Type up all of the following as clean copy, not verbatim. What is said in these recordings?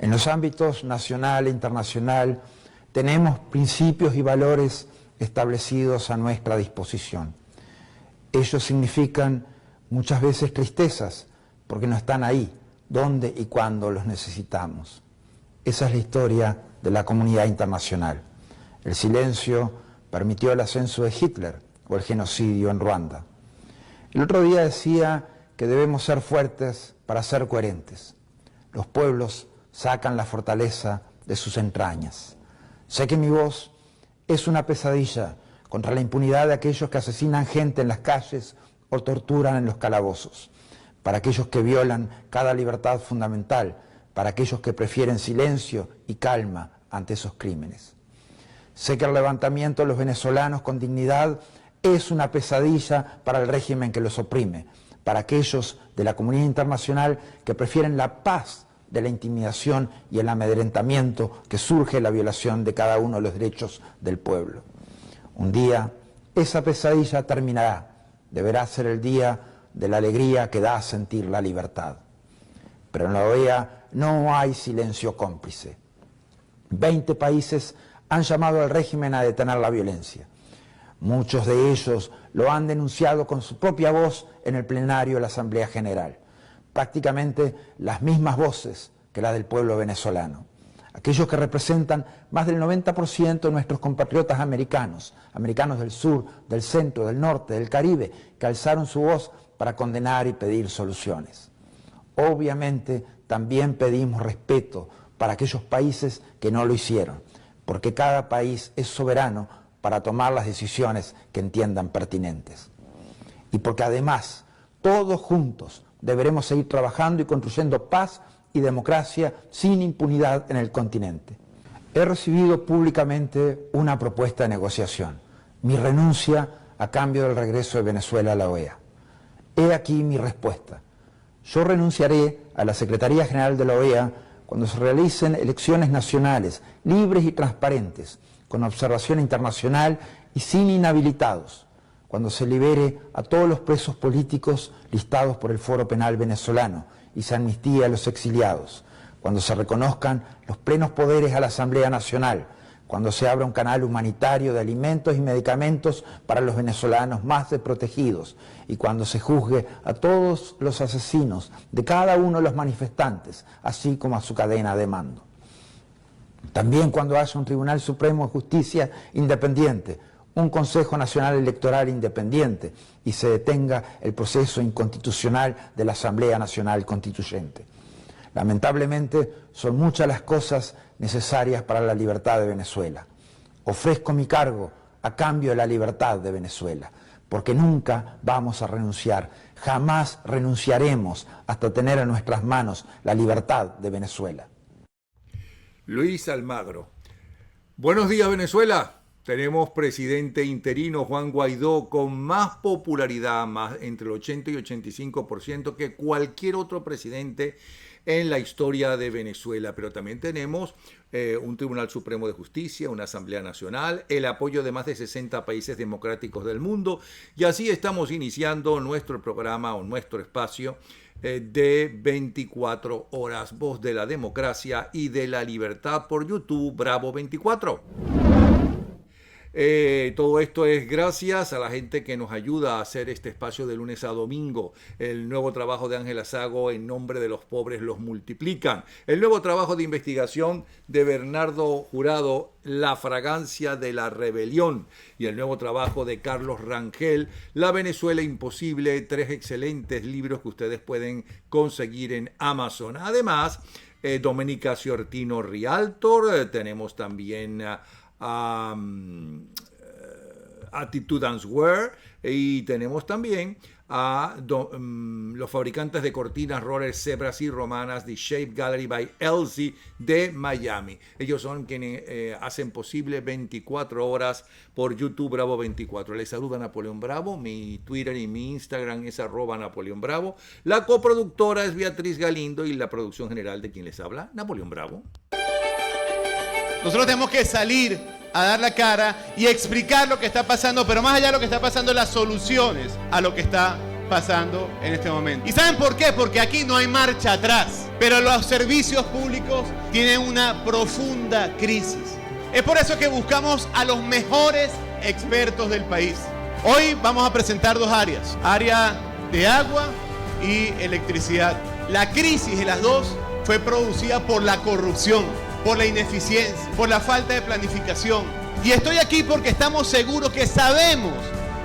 En los ámbitos nacional e internacional tenemos principios y valores establecidos a nuestra disposición. Ellos significan muchas veces tristezas, porque no están ahí, donde y cuando los necesitamos. Esa es la historia de la comunidad internacional. El silencio permitió el ascenso de Hitler o el genocidio en Ruanda. El otro día decía que debemos ser fuertes para ser coherentes. Los pueblos sacan la fortaleza de sus entrañas. Sé que mi voz es una pesadilla contra la impunidad de aquellos que asesinan gente en las calles o torturan en los calabozos, para aquellos que violan cada libertad fundamental, para aquellos que prefieren silencio y calma ante esos crímenes. Sé que el levantamiento de los venezolanos con dignidad es una pesadilla para el régimen que los oprime, para aquellos de la comunidad internacional que prefieren la paz de la intimidación y el amedrentamiento que surge de la violación de cada uno de los derechos del pueblo. Un día esa pesadilla terminará, deberá ser el día de la alegría que da a sentir la libertad. Pero en la OEA no hay silencio cómplice. 20 países han llamado al régimen a detener la violencia. Muchos de ellos lo han denunciado con su propia voz en el plenario de la Asamblea General. Prácticamente las mismas voces que las del pueblo venezolano. Aquellos que representan más del 90% de nuestros compatriotas americanos, americanos del sur, del centro, del norte, del Caribe, que alzaron su voz para condenar y pedir soluciones. Obviamente también pedimos respeto para aquellos países que no lo hicieron, porque cada país es soberano para tomar las decisiones que entiendan pertinentes. Y porque además, todos juntos deberemos seguir trabajando y construyendo paz y democracia sin impunidad en el continente. He recibido públicamente una propuesta de negociación, mi renuncia a cambio del regreso de Venezuela a la OEA. He aquí mi respuesta. Yo renunciaré a la Secretaría General de la OEA cuando se realicen elecciones nacionales libres y transparentes, con observación internacional y sin inhabilitados, cuando se libere a todos los presos políticos listados por el Foro Penal venezolano y se amnistía a los exiliados, cuando se reconozcan los plenos poderes a la Asamblea Nacional, cuando se abra un canal humanitario de alimentos y medicamentos para los venezolanos más desprotegidos y cuando se juzgue a todos los asesinos de cada uno de los manifestantes, así como a su cadena de mando. También cuando haya un Tribunal Supremo de Justicia independiente, un Consejo Nacional Electoral independiente y se detenga el proceso inconstitucional de la Asamblea Nacional Constituyente. Lamentablemente son muchas las cosas necesarias para la libertad de Venezuela. Ofrezco mi cargo a cambio de la libertad de Venezuela, porque nunca vamos a renunciar, jamás renunciaremos hasta tener en nuestras manos la libertad de Venezuela. Luis Almagro. Buenos días, Venezuela. Tenemos presidente interino Juan Guaidó con más popularidad, más entre el 80 y 85% que cualquier otro presidente en la historia de Venezuela. Pero también tenemos un Tribunal Supremo de Justicia, una Asamblea Nacional, el apoyo de más de 60 países democráticos del mundo. Y así estamos iniciando nuestro programa o nuestro espacio de 24 horas, Voz de la Democracia y de la Libertad por YouTube, Bravo 24. Todo esto es gracias a la gente que nos ayuda a hacer este espacio de lunes a domingo. El nuevo trabajo de Ángela Sago, En nombre de los pobres los multiplican. El nuevo trabajo de investigación de Bernardo Jurado, La fragancia de la rebelión. Y el nuevo trabajo de Carlos Rangel, La Venezuela imposible. 3 excelentes libros que ustedes pueden conseguir en Amazon. Además, Doménica Ciortino Rialtor. Tenemos también Attitude and Wear, y tenemos también a los fabricantes de cortinas, rollers, zebras y romanas de Shape Gallery by Elsie de Miami. Ellos son quienes hacen posible 24 horas por YouTube Bravo 24. Les saluda Napoleón Bravo. Mi Twitter y mi Instagram es @Napoleón Bravo. La coproductora es Beatriz Galindo y la producción general de quien les habla, Napoleón Bravo. Nosotros tenemos que salir a dar la cara y explicar lo que está pasando, pero más allá de lo que está pasando, las soluciones a lo que está pasando en este momento. ¿Y saben por qué? Porque aquí no hay marcha atrás. pero los servicios públicos tienen una profunda crisis. Es por eso que buscamos a los mejores expertos del país. Hoy vamos a presentar dos áreas, área de agua y electricidad. La crisis de las dos fue producida por la corrupción, por la ineficiencia, por la falta de planificación. Y estoy aquí porque estamos seguros que sabemos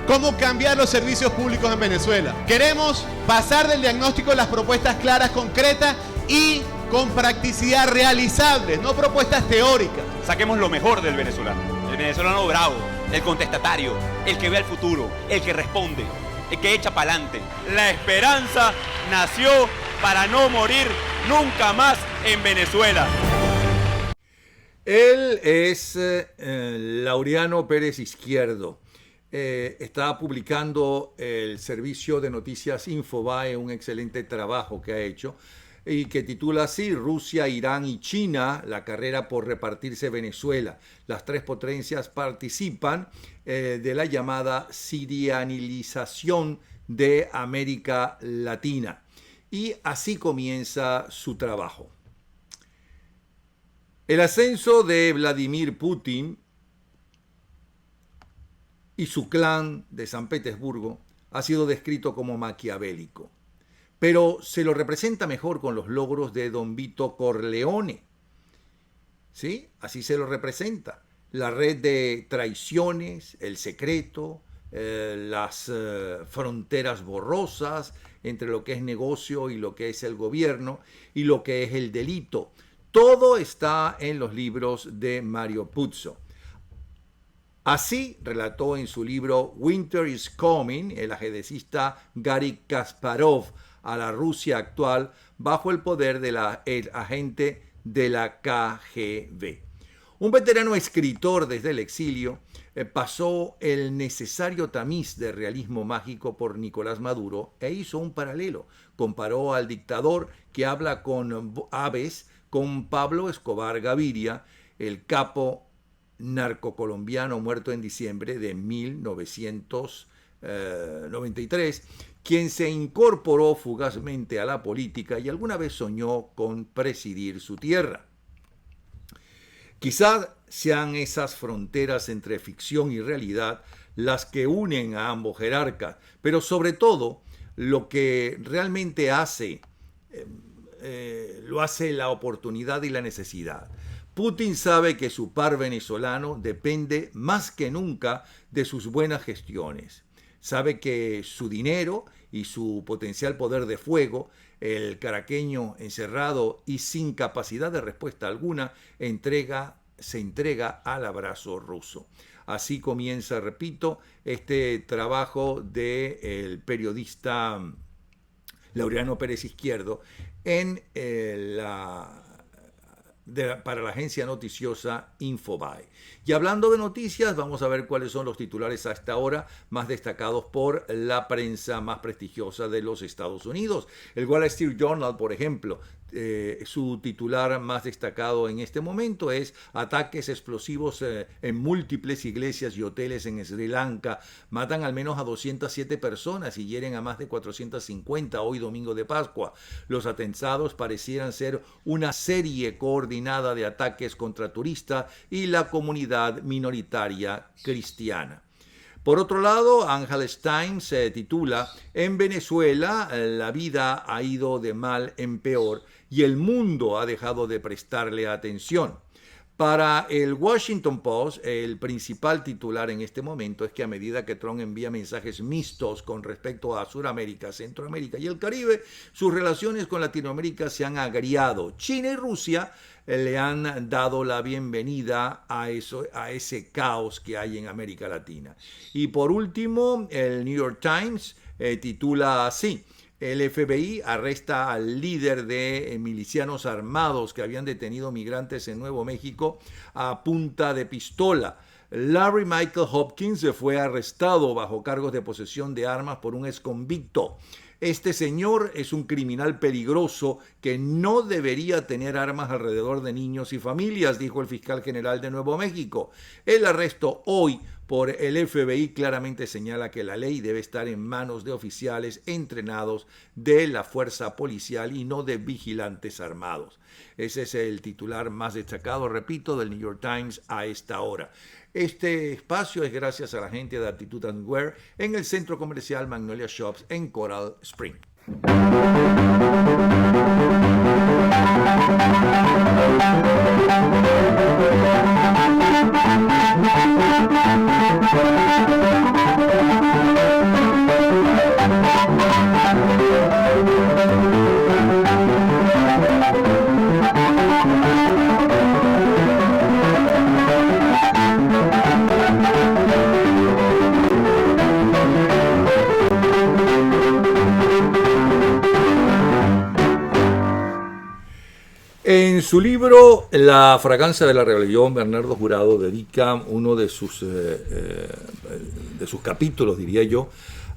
cómo cambiar los servicios públicos en Venezuela. Queremos pasar del diagnóstico a las propuestas claras, concretas y con practicidad realizables, no propuestas teóricas. Saquemos lo mejor del venezolano bravo, el contestatario, el que ve al futuro, el que responde, el que echa para adelante. La esperanza nació para no morir nunca más en Venezuela. Él es Laureano Pérez Izquierdo. Está publicando el servicio de noticias Infobae, un excelente trabajo que ha hecho y que titula así: Rusia, Irán y China, la carrera por repartirse Venezuela. Las tres potencias participan de la llamada sirianización de América Latina. Y así comienza su trabajo. El ascenso de Vladimir Putin y su clan de San Petersburgo ha sido descrito como maquiavélico, pero se lo representa mejor con los logros de Don Vito Corleone. ¿Sí? Así se lo representa. La red de traiciones, el secreto, las fronteras borrosas entre lo que es negocio y lo que es el gobierno y lo que es el delito. Todo está en los libros de Mario Puzo. Así relató en su libro Winter is Coming el ajedrecista Garry Kasparov a la Rusia actual bajo el poder del agente de la KGB. Un veterano escritor desde el exilio pasó el necesario tamiz de realismo mágico por Nicolás Maduro e hizo un paralelo. Comparó al dictador que habla con aves con Pablo Escobar Gaviria, el capo narcocolombiano muerto en diciembre de 1993, quien se incorporó fugazmente a la política y alguna vez soñó con presidir su tierra. Quizás sean esas fronteras entre ficción y realidad las que unen a ambos jerarcas, pero sobre todo lo que realmente lo hace la oportunidad y la necesidad. Putin sabe que su par venezolano depende más que nunca de sus buenas gestiones. Sabe que su dinero y su potencial poder de fuego, el caraqueño encerrado y sin capacidad de respuesta alguna, se entrega al abrazo ruso. Así comienza, repito, este trabajo del periodista Laureano Pérez Izquierdo para la agencia noticiosa Infobae. Y hablando de noticias, vamos a ver cuáles son los titulares hasta ahora más destacados por la prensa más prestigiosa de los Estados Unidos. El Wall Street Journal, por ejemplo, su titular más destacado en este momento es: ataques explosivos en múltiples iglesias y hoteles en Sri Lanka matan al menos a 207 personas y hieren a más de 450 hoy domingo de Pascua. Los atentados parecieran ser una serie coordinada de ataques contra turistas y la comunidad minoritaria cristiana. Por otro lado, Angeles Times titula: en Venezuela la vida ha ido de mal en peor y el mundo ha dejado de prestarle atención. Para el Washington Post, el principal titular en este momento es que a medida que Trump envía mensajes mixtos con respecto a Sudamérica, Centroamérica y el Caribe, sus relaciones con Latinoamérica se han agriado. China y Rusia le han dado la bienvenida a ese caos que hay en América Latina. Y por último, el New York Times titula así: el FBI arresta al líder de milicianos armados que habían detenido migrantes en Nuevo México a punta de pistola. Larry Michael Hopkins fue arrestado bajo cargos de posesión de armas por un exconvicto. Este señor es un criminal peligroso que no debería tener armas alrededor de niños y familias, dijo el fiscal general de Nuevo México. El arresto hoy por el FBI claramente señala que la ley debe estar en manos de oficiales entrenados de la fuerza policial y no de vigilantes armados. Ese es el titular más destacado, repito, del New York Times a esta hora. Este espacio es gracias a la gente de Attitude and Wear en el centro comercial Magnolia Shops en Coral Spring. En su libro La fragancia de la rebelión, Bernardo Jurado dedica uno de sus capítulos, diría yo,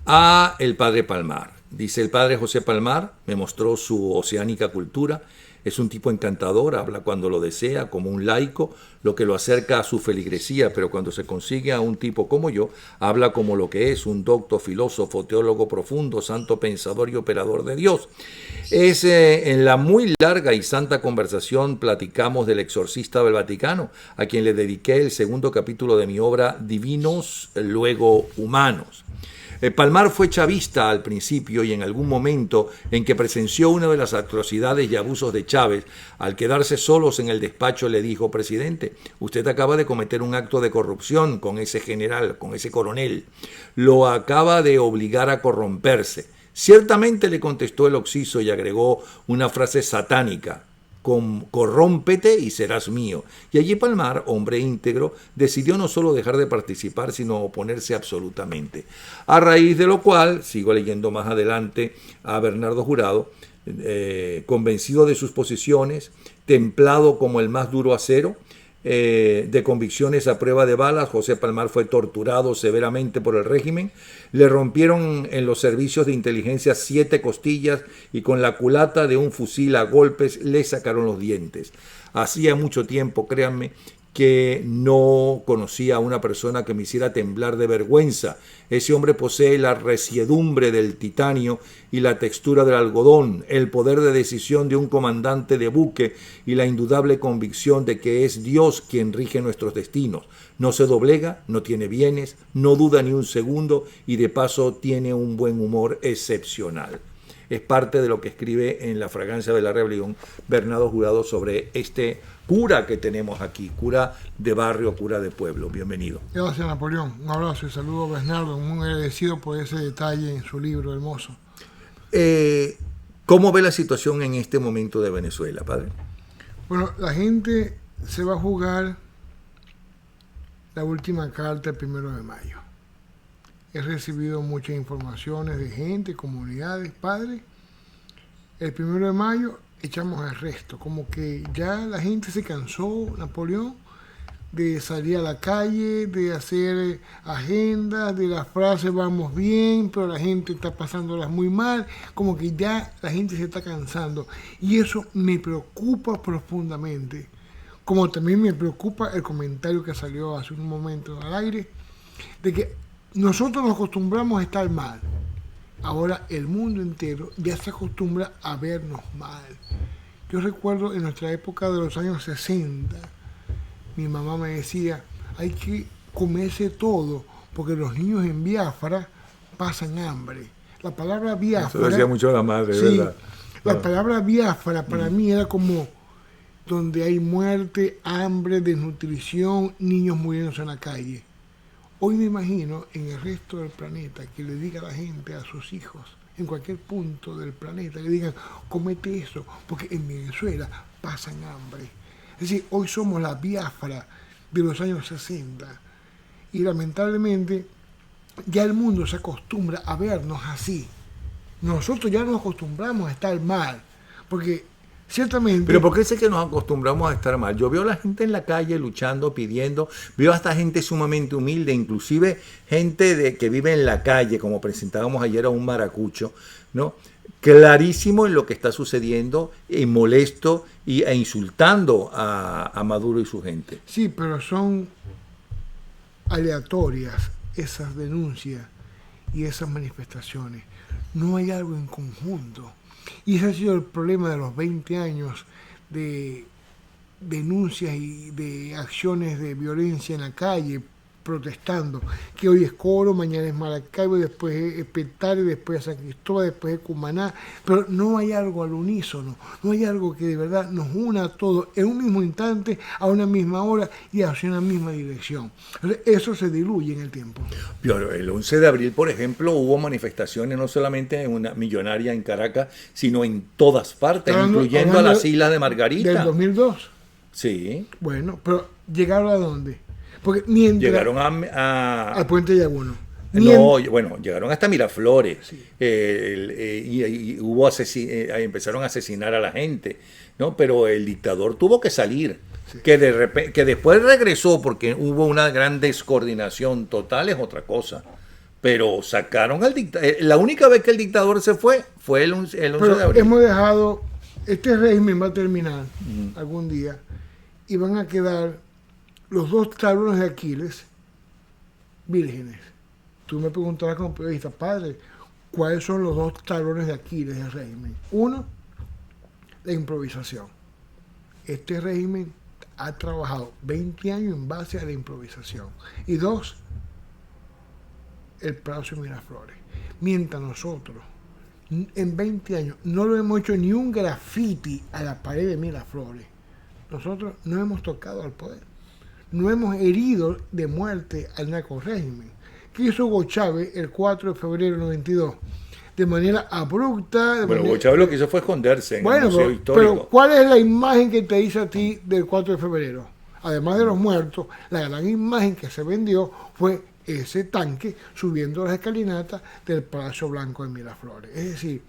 a el padre Palmar. Dice: el padre José Palmar me mostró su oceánica cultura. Es un tipo encantador, habla cuando lo desea, como un laico, lo que lo acerca a su feligresía, pero cuando se consigue a un tipo como yo, habla como lo que es, un docto, filósofo, teólogo profundo, santo pensador y operador de Dios. En la muy larga y santa conversación platicamos del exorcista del Vaticano, a quien le dediqué el segundo capítulo de mi obra Divinos, luego Humanos. Palmar fue chavista al principio y en algún momento en que presenció una de las atrocidades y abusos de Chávez, al quedarse solos en el despacho le dijo: presidente, usted acaba de cometer un acto de corrupción con ese general, con ese coronel. Lo acaba de obligar a corromperse. Ciertamente, le contestó el occiso y agregó una frase satánica: corrómpete y serás mío. Y allí Palmar, hombre íntegro, decidió no solo dejar de participar, sino oponerse absolutamente. A raíz de lo cual, sigo leyendo más adelante a Bernardo Jurado, convencido de sus posiciones, templado como el más duro acero, de convicciones a prueba de balas, José Palmar fue torturado severamente por el régimen. Le rompieron en los servicios de inteligencia 7 costillas y con la culata de un fusil a golpes le sacaron los dientes. Hacía mucho tiempo, créanme, que no conocía a una persona que me hiciera temblar de vergüenza. Ese hombre posee la resiedumbre del titanio y la textura del algodón, el poder de decisión de un comandante de buque y la indudable convicción de que es Dios quien rige nuestros destinos. No se doblega, no tiene bienes, no duda ni un segundo y de paso tiene un buen humor excepcional. Es parte de lo que escribe en La fragancia de la rebelión Bernardo Jurado sobre este cura que tenemos aquí, cura de barrio, cura de pueblo. Bienvenido. Gracias, Napoleón. Un abrazo y saludo a Bernardo, muy agradecido por ese detalle en su libro hermoso. ¿Cómo ve la situación en este momento de Venezuela, padre? Bueno, la gente se va a jugar la última carta el 1 de mayo. He recibido muchas informaciones de gente, comunidades, padres. El 1 de mayo echamos el resto, como que ya la gente se cansó, Napoleón, de salir a la calle, de hacer agendas, de las frases vamos bien, pero la gente está pasándolas muy mal, como que ya la gente se está cansando. Y eso me preocupa profundamente, como también me preocupa el comentario que salió hace un momento al aire, de que nosotros nos acostumbramos a estar mal. Ahora el mundo entero ya se acostumbra a vernos mal. Yo recuerdo en nuestra época de los años 60, mi mamá me decía, hay que comerse todo, porque los niños en Biafra pasan hambre. La palabra Biafra... Eso decía mucho la madre, sí, ¿verdad? La palabra Biafra para mí era como donde hay muerte, hambre, desnutrición, niños muriéndose en la calle. Hoy me imagino en el resto del planeta que le diga a la gente, a sus hijos, en cualquier punto del planeta, le digan, comete eso, porque en Venezuela pasan hambre. Es decir, hoy somos la Biafra de los años 60 y lamentablemente ya el mundo se acostumbra a vernos así. Nosotros ya nos acostumbramos a estar mal, porque ciertamente... Pero ¿por qué es que nos acostumbramos a estar mal? Yo veo a la gente en la calle luchando, pidiendo, veo a esta gente sumamente humilde, inclusive gente que vive en la calle, como presentábamos ayer a un maracucho, ¿no? Clarísimo en lo que está sucediendo, y molesto e insultando a Maduro y su gente. Sí, pero son aleatorias esas denuncias y esas manifestaciones. No hay algo en conjunto. Y ese ha sido el problema de los 20 años de denuncias y de acciones de violencia en la calle, protestando, que hoy es Coro, mañana es Maracaibo, después es Petare, después es San Cristóbal, después es Cumaná, pero no hay algo al unísono, no hay algo que de verdad nos una a todos en un mismo instante, a una misma hora y hacia una misma dirección. Entonces, eso se diluye en el tiempo. Pero el 11 de abril, por ejemplo, hubo manifestaciones no solamente en una millonaria en Caracas, sino en todas partes, incluyendo a las Islas de Margarita. ¿Del 2002? Sí. Bueno, pero ¿llegaron a dónde? Porque mientras llegaron al Puente Yaguno. No, bueno, llegaron hasta Miraflores. Sí. Y hubo empezaron a asesinar a la gente, ¿no? Pero el dictador tuvo que salir. Sí. Que después regresó porque hubo una gran descoordinación total, es otra cosa. Pero sacaron al dictador. La única vez que el dictador se fue el 11 de abril. Hemos dejado, este régimen va a terminar algún día y van a quedar los dos talones de Aquiles vírgenes. Tú me preguntarás como periodista, padre, ¿cuáles son los dos talones de Aquiles del régimen? Uno, la improvisación. Este régimen ha trabajado 20 años en base a la improvisación. Y dos, el Palacio de Miraflores. Mientras nosotros, en 20 años, no lo hemos hecho ni un grafiti a la pared de Miraflores, nosotros no hemos tocado al poder. No hemos herido de muerte al narcorrégimen. ¿Qué hizo Hugo Chávez el 4 de febrero del 92? De manera abrupta. Hugo Chávez lo que hizo fue esconderse en el Museo Histórico. Pero ¿cuál es la imagen que te dice a ti del 4 de febrero? Además de los muertos, la gran imagen que se vendió fue ese tanque subiendo las escalinatas del Palacio Blanco de Miraflores. Es decir,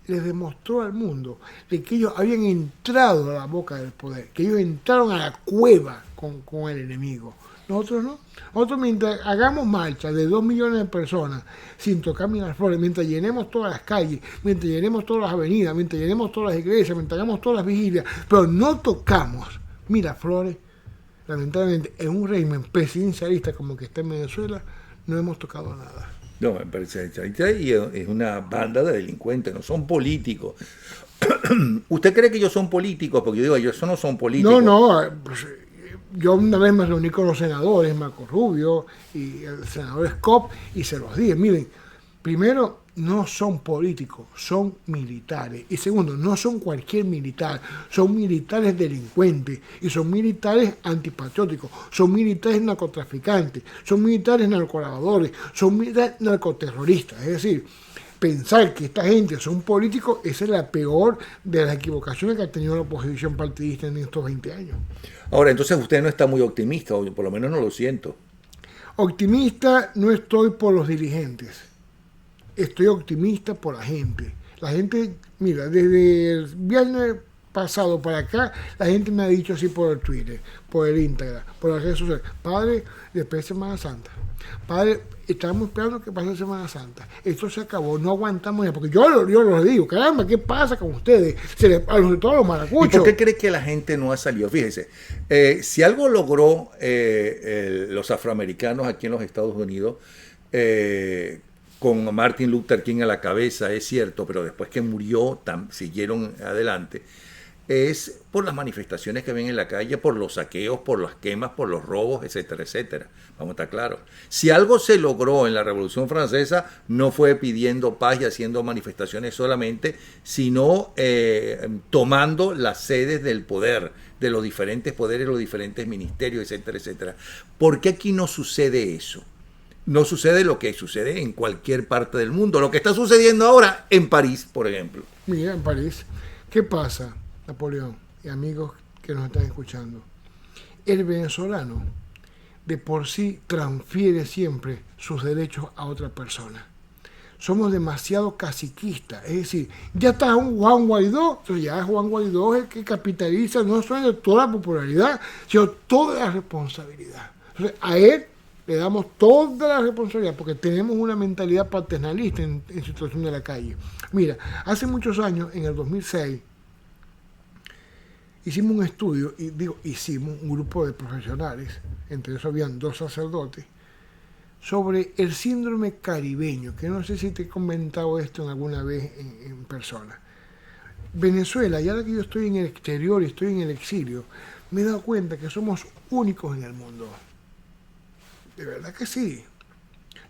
les demostró al mundo de que ellos habían entrado a la boca del poder, que ellos entraron a la cueva con el enemigo. Nosotros no. Nosotros mientras hagamos marchas de 2 millones de personas sin tocar Miraflores, mientras llenemos todas las calles, mientras llenemos todas las avenidas, mientras llenemos todas las iglesias, mientras hagamos todas las vigilias, pero no tocamos Miraflores, lamentablemente en un régimen presidencialista como que está en Venezuela, no hemos tocado nada. No, es una banda de delincuentes, no son políticos. ¿Usted cree que ellos son políticos? Porque yo digo, ellos no son políticos. No, pues, yo una vez me reuní con los senadores, Marco Rubio y el senador Scott, y se los dije, miren, primero, no son políticos, son militares. Y segundo, no son cualquier militar, son militares delincuentes y son militares antipatrióticos, son militares narcotraficantes, son militares narcolavadores, son militares narcoterroristas. Es decir, pensar que esta gente son políticos, esa es la peor de las equivocaciones que ha tenido la oposición partidista en estos 20 años. Ahora, entonces usted no está muy optimista, o por lo menos no lo siento. Optimista no estoy por los dirigentes. Estoy optimista por la gente. La gente, mira, desde el viernes pasado para acá, la gente me ha dicho así por el Twitter, por el Instagram, por las redes sociales. Padre, después de Semana Santa. Padre, estamos esperando que pase Semana Santa. Esto se acabó, no aguantamos ya. Porque yo lo digo, caramba, ¿qué pasa con ustedes? Sobre todo los maracuchos. ¿Y por qué cree que la gente no ha salido? Fíjese, si algo logró los afroamericanos aquí en los Estados Unidos, con Martin Luther King a la cabeza, es cierto, pero después que murió siguieron adelante, es por las manifestaciones que ven en la calle, por los saqueos, por las quemas, por los robos, etcétera, etcétera. Vamos a estar claros. Si algo se logró en la Revolución Francesa, no fue pidiendo paz y haciendo manifestaciones solamente, sino tomando las sedes del poder, de los diferentes poderes, los diferentes ministerios, etcétera, etcétera. ¿Por qué aquí no sucede eso? No sucede lo que sucede en cualquier parte del mundo. Lo que está sucediendo ahora en París, por ejemplo. Mira, en París, ¿qué pasa, Napoleón y amigos que nos están escuchando? El venezolano de por sí transfiere siempre sus derechos a otra persona. Somos demasiado caciquistas, es decir, ya está un Juan Guaidó, entonces ya Juan Guaidó es el que capitaliza no solo toda la popularidad, sino toda la responsabilidad. Entonces, a él le damos toda la responsabilidad porque tenemos una mentalidad paternalista en situación de la calle. Mira, hace muchos años, en el 2006, hicimos un estudio, y digo, hicimos un grupo de profesionales, entre esos habían 2 sacerdotes, sobre el síndrome caribeño, que no sé si te he comentado esto en alguna vez en persona. Venezuela, ya que yo estoy en el exterior y estoy en el exilio, me he dado cuenta que somos únicos en el mundo. De verdad que sí.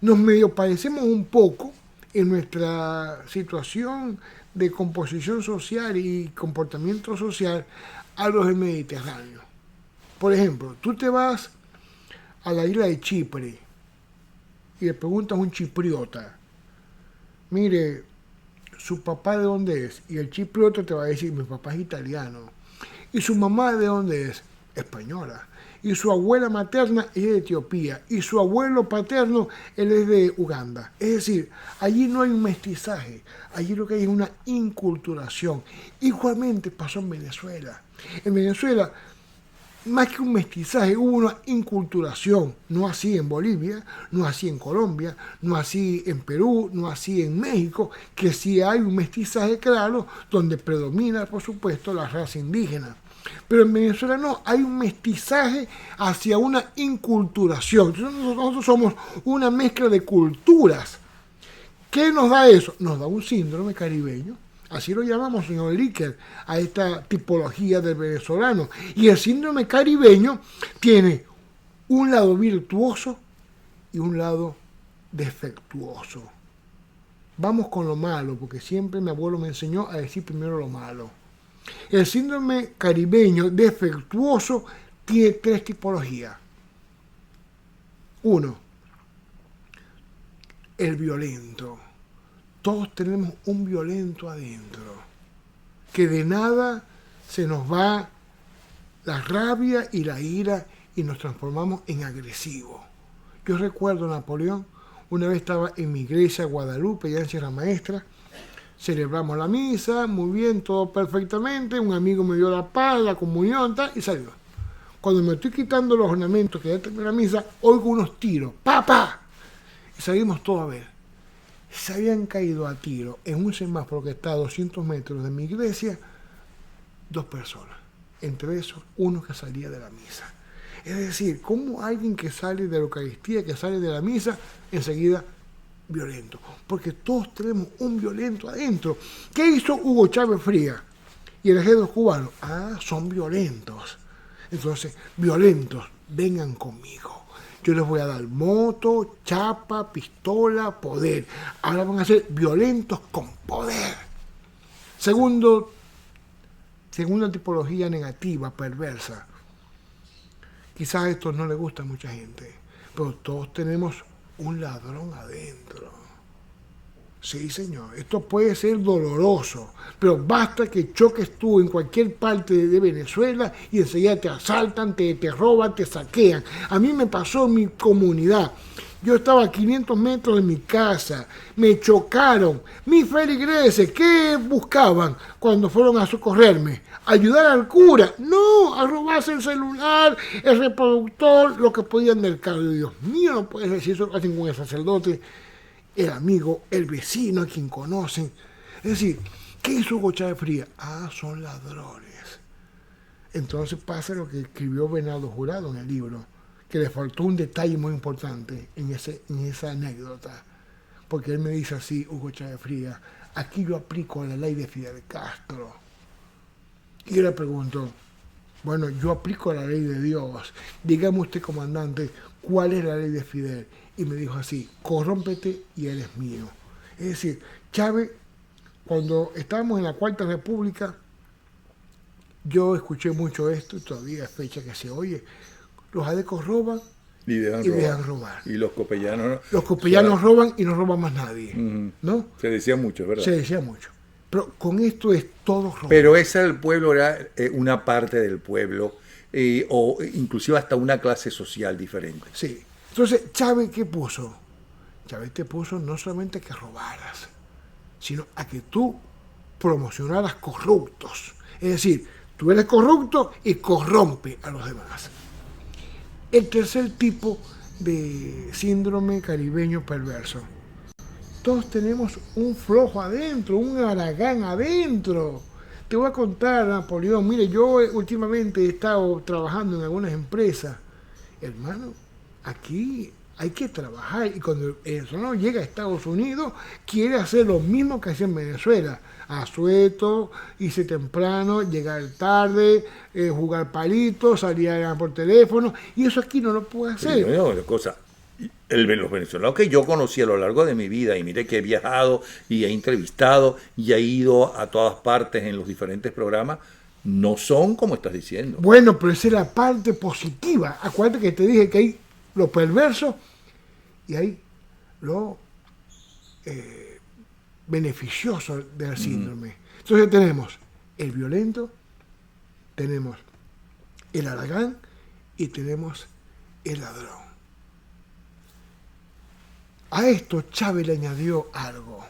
Nos medio parecemos un poco en nuestra situación de composición social y comportamiento social a los del Mediterráneo. Por ejemplo, tú te vas a la isla de Chipre y le preguntas a un chipriota, mire, ¿su papá de dónde es? Y el chipriota te va a decir, mi papá es italiano. ¿Y su mamá de dónde es? Española. Y su abuela materna es de Etiopía. Y su abuelo paterno, él es de Uganda. Es decir, allí no hay un mestizaje. Allí lo que hay es una inculturación. Igualmente pasó en Venezuela. En Venezuela, más que un mestizaje, hubo una inculturación. No así en Bolivia, no así en Colombia, no así en Perú, no así en México, que sí hay un mestizaje claro, donde predomina, por supuesto, la raza indígena. Pero en Venezuela no, hay un mestizaje hacia una inculturación. Nosotros somos una mezcla de culturas. ¿Qué nos da eso? Nos da un síndrome caribeño. Así lo llamamos, señor Líker, a esta tipología del venezolano. Y el síndrome caribeño tiene un lado virtuoso y un lado defectuoso. Vamos con lo malo, porque siempre mi abuelo me enseñó a decir primero lo malo. El síndrome caribeño defectuoso tiene 3 tipologías. 1, el violento. Todos tenemos un violento adentro, que de nada se nos va la rabia y la ira y nos transformamos en agresivos. Yo recuerdo a Napoleón, una vez estaba en mi iglesia Guadalupe, ya en Sierra Maestra, celebramos la misa, muy bien, todo perfectamente, un amigo me dio la paz, la comunión, tal, y salió. Cuando me estoy quitando los ornamentos que ya terminé la misa, oigo unos tiros, ¡papá! Y salimos todos a ver. Se habían caído a tiro en un semáforo que está a 200 metros de mi iglesia, 2 personas, entre esos uno que salía de la misa. Es decir, ¿cómo alguien que sale de la Eucaristía, que sale de la misa, enseguida violento? Porque todos tenemos un violento adentro. ¿Qué hizo Hugo Chávez Frías y el ejército cubano? Son violentos. Entonces, violentos, vengan conmigo. Yo les voy a dar moto, chapa, pistola, poder. Ahora van a ser violentos con poder. Segunda tipología negativa, perversa. Quizás esto no le gusta a mucha gente, pero todos tenemos un ladrón adentro. Sí, señor, esto puede ser doloroso, pero basta que choques tú en cualquier parte de Venezuela y enseguida te asaltan, te roban, te saquean. A mí me pasó en mi comunidad. Yo estaba a 500 metros de mi casa, me chocaron. Mis feligreses, ¿qué buscaban cuando fueron a socorrerme? ¿Ayudar al cura? No, a robarse el celular, el reproductor, lo que podían del carro. Dios mío, no puedes decir eso casi con el sacerdote, el amigo, el vecino, a quien conocen. Es decir, ¿qué hizo Hugo Chávez Frías? Son ladrones. Entonces pasa lo que escribió Bernardo Jurado en el libro, que le faltó un detalle muy importante en esa anécdota. Porque él me dice así, Hugo Chávez Frías, aquí yo aplico la ley de Fidel Castro. Y yo le pregunto, bueno, yo aplico la ley de Dios. Dígame usted, comandante, ¿cuál es la ley de Fidel? Y me dijo así, corrómpete y eres mío. Es decir, Chávez, cuando estábamos en la Cuarta República, yo escuché mucho esto, y todavía es fecha que se oye, los adecos roban y dejan robar. Y los copellanos... Los copellanos roban y no roban más nadie. ¿No? Se decía mucho, ¿verdad? Se decía mucho. Pero con esto es todo robo. Pero ese del pueblo era una parte del pueblo, o inclusive hasta una clase social diferente. Sí. Entonces, Chávez, ¿qué puso? Chávez te puso no solamente que robaras, sino a que tú promocionaras corruptos. Es decir, tú eres corrupto y corrompe a los demás. El tercer tipo de síndrome caribeño perverso. Todos tenemos un flojo adentro, un haragán adentro. Te voy a contar, Napoleón, mire, yo últimamente he estado trabajando en algunas empresas. Hermano, aquí hay que trabajar y cuando el venezolano llega a Estados Unidos quiere hacer lo mismo que hacía en Venezuela. Asueto, irse temprano, llegar tarde, jugar palitos, salir por teléfono, y eso aquí no lo puede hacer. Los venezolanos que yo conocí a lo largo de mi vida, y mire que he viajado y he entrevistado y he ido a todas partes en los diferentes programas, no son como estás diciendo. Bueno, pero esa es la parte positiva. Acuérdate que te dije que hay lo perverso y hay lo beneficioso del síndrome. Entonces tenemos el violento, tenemos el haragán y tenemos el ladrón. A esto Chávez le añadió algo.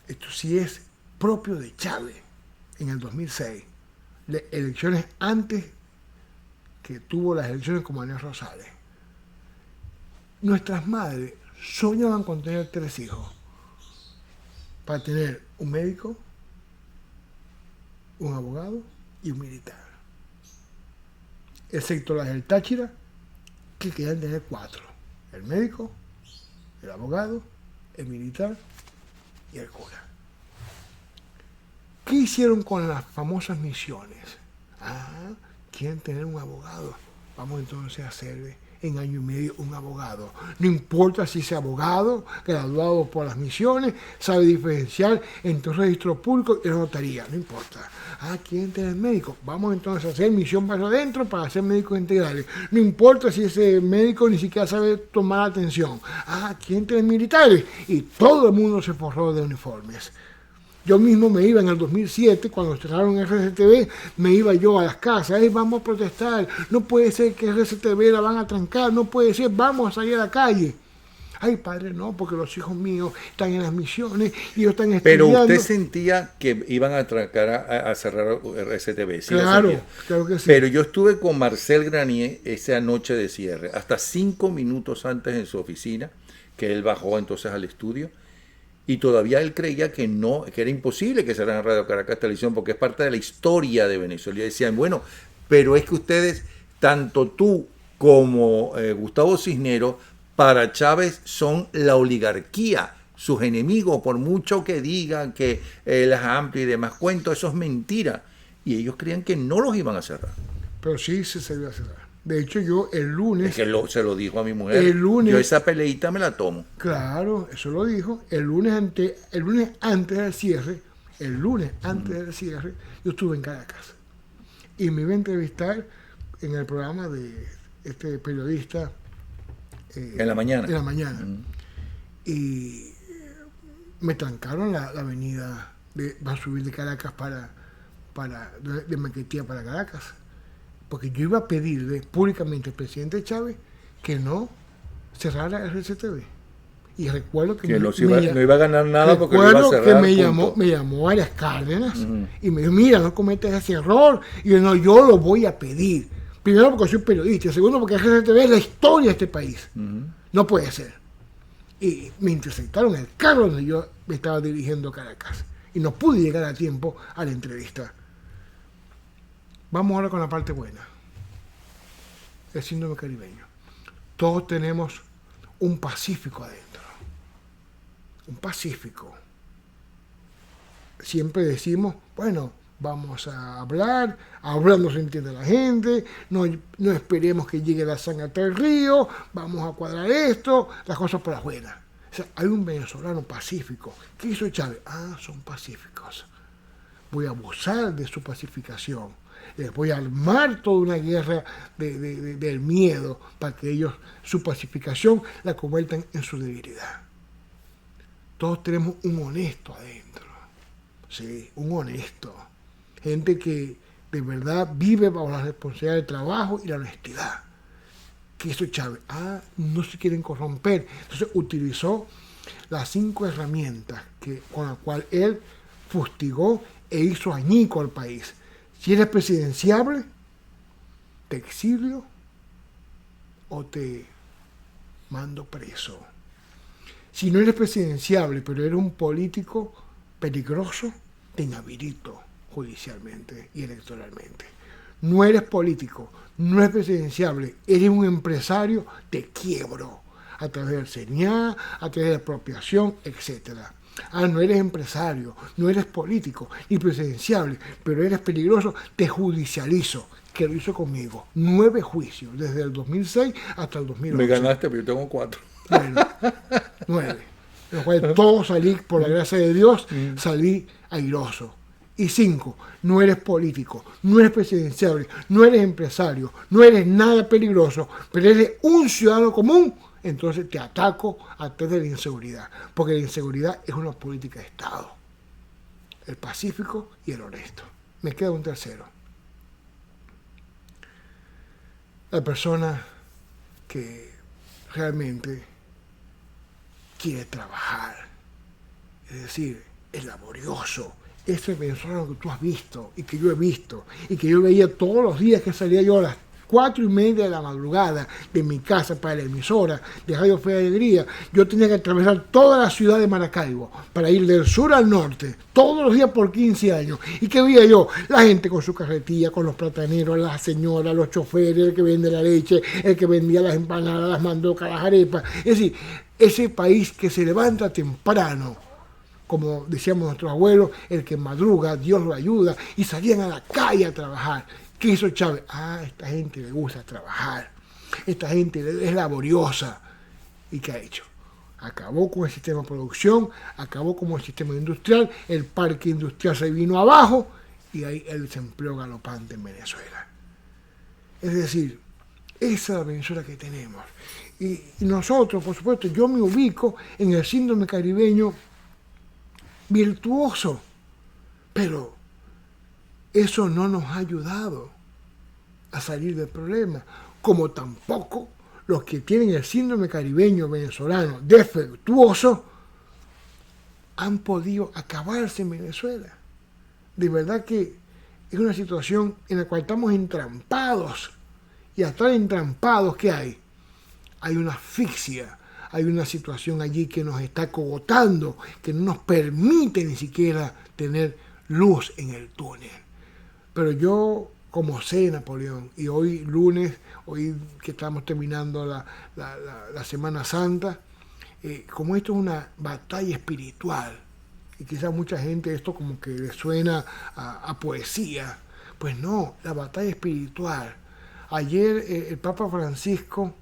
Esto sí es propio de Chávez en el 2006. Elecciones antes que tuvo las elecciones con Manuel Rosales. Nuestras madres soñaban con tener 3 hijos. Para tener un médico, un abogado y un militar. Excepto las del Táchira, que querían tener 4. El médico, el abogado, el militar y el cura. ¿Qué hicieron con las famosas misiones? Quieren tener un abogado. Vamos entonces a hacerle en año y medio un abogado. No importa si ese abogado, graduado por las misiones, sabe diferenciar entre un registro público y la notaría. No importa. ¿Quieren tener médico? Vamos entonces a hacer misión para adentro para hacer médicos integrales. No importa si ese médico ni siquiera sabe tomar atención. ¿Quieren tener militares? Y todo el mundo se forró de uniformes. Yo mismo me iba en el 2007, cuando cerraron RCTV, me iba yo a las casas, vamos a protestar, no puede ser que RCTV la van a trancar, no puede ser, vamos a salir a la calle. Ay, padre, no, porque los hijos míos están en las misiones y ellos están estudiando. Pero usted sentía que iban a trancar, a cerrar RCTV. ¿Sí? Claro, claro que sí. Pero yo estuve con Marcel Granier esa noche de cierre, hasta 5 minutos antes en su oficina, que él bajó entonces al estudio. Y todavía él creía que no, que era imposible que cerraran Radio Caracas Televisión porque es parte de la historia de Venezuela. Y decían, bueno, pero es que ustedes, tanto tú como Gustavo Cisneros, para Chávez son la oligarquía, sus enemigos, por mucho que digan que las amplias y demás cuentos, eso es mentira. Y ellos creían que no los iban a cerrar. Pero sí se iba a cerrar. De hecho, yo el lunes... Es que se lo dijo a mi mujer. El lunes... Yo esa peleita me la tomo. Claro, eso lo dijo. El lunes antes del cierre, yo estuve en Caracas. Y me iba a entrevistar en el programa de este periodista... en la mañana. En la mañana. Y me trancaron la avenida va a subir de Caracas de Maquetía para Caracas. Porque yo iba a pedirle públicamente al presidente Chávez que no cerrara el RCTV. Y recuerdo que no iba a ganar nada porque lo iba a cerrar. Recuerdo que me llamó Arias Cárdenas y me dijo, mira, no cometas ese error. Y yo, no, yo lo voy a pedir. Primero porque soy periodista, segundo porque el RCTV es la historia de este país. No puede ser. Y me interceptaron el carro donde yo me estaba dirigiendo a Caracas. Y no pude llegar a tiempo a la entrevista. Vamos ahora con la parte buena. El síndrome caribeño. Todos tenemos un Pacífico adentro. Un Pacífico. Siempre decimos, bueno, vamos a hablar, hablando se entiende la gente, no esperemos que llegue la sangre hasta el río, vamos a cuadrar esto, las cosas por afuera. O sea, hay un venezolano pacífico. ¿Qué hizo Chávez? Son pacíficos. Voy a abusar de su pacificación. Les voy a armar toda una guerra del miedo para que ellos su pacificación la conviertan en su debilidad. Todos tenemos un honesto adentro. Sí, un honesto. Gente que de verdad vive bajo la responsabilidad del trabajo y la honestidad. ¿Qué hizo Chávez? No se quieren corromper. Entonces utilizó las 5 herramientas con las cuales él fustigó e hizo añico al país. Si eres presidenciable, te exilio o te mando preso. Si no eres presidenciable, pero eres un político peligroso, te inhabilito judicialmente y electoralmente. No eres político, no eres presidenciable, eres un empresario, te quiebro a través del CENIA, a través de apropiación, etc. No eres empresario, no eres político ni presidenciable, pero eres peligroso, te judicializo, que lo hizo conmigo. 9 juicios, desde el 2006 hasta el 2008. Me ganaste, pero yo tengo 4. Bueno, 9. Lo cual todo salí, por la gracia de Dios, salí airoso. Y 5, no eres político, no eres presidenciable, no eres empresario, no eres nada peligroso, pero eres un ciudadano común, entonces te ataco a través de la inseguridad, porque la inseguridad es una política de Estado, el pacífico y el honesto. Me queda un tercero. La persona que realmente quiere trabajar, es decir, es laborioso. Ese venezolano que tú has visto y que yo he visto y que yo veía todos los días que salía yo a las 4:30 de la madrugada de mi casa para la emisora de Radio Fe de Alegría. Yo tenía que atravesar toda la ciudad de Maracaibo para ir del sur al norte, todos los días por 15 años. ¿Y qué veía yo? La gente con su carretilla, con los plataneros, las señoras, los choferes, el que vende la leche, el que vendía las empanadas, las mandocas, las arepas. Es decir, ese país que se levanta temprano, como decíamos nuestros abuelos, el que madruga, Dios lo ayuda, y salían a la calle a trabajar. ¿Qué hizo Chávez? Esta gente le gusta trabajar, esta gente es laboriosa. ¿Y qué ha hecho? Acabó con el sistema de producción, acabó con el sistema industrial, el parque industrial se vino abajo, y ahí el desempleo galopante en Venezuela. Es decir, esa es la Venezuela que tenemos. Y nosotros, por supuesto, yo me ubico en el síndrome caribeño virtuoso, pero eso no nos ha ayudado a salir del problema, como tampoco los que tienen el síndrome caribeño venezolano defectuoso han podido acabarse en Venezuela. De verdad que es una situación en la cual estamos entrampados, y al estar entrampados, ¿qué hay? Hay una asfixia. Hay una situación allí que nos está cogotando, que no nos permite ni siquiera tener luz en el túnel. Pero yo, como sé, Napoleón, y hoy lunes, hoy que estamos terminando la Semana Santa, como esto es una batalla espiritual, y quizás mucha gente esto como que le suena a poesía, pues no, la batalla espiritual. Ayer el Papa Francisco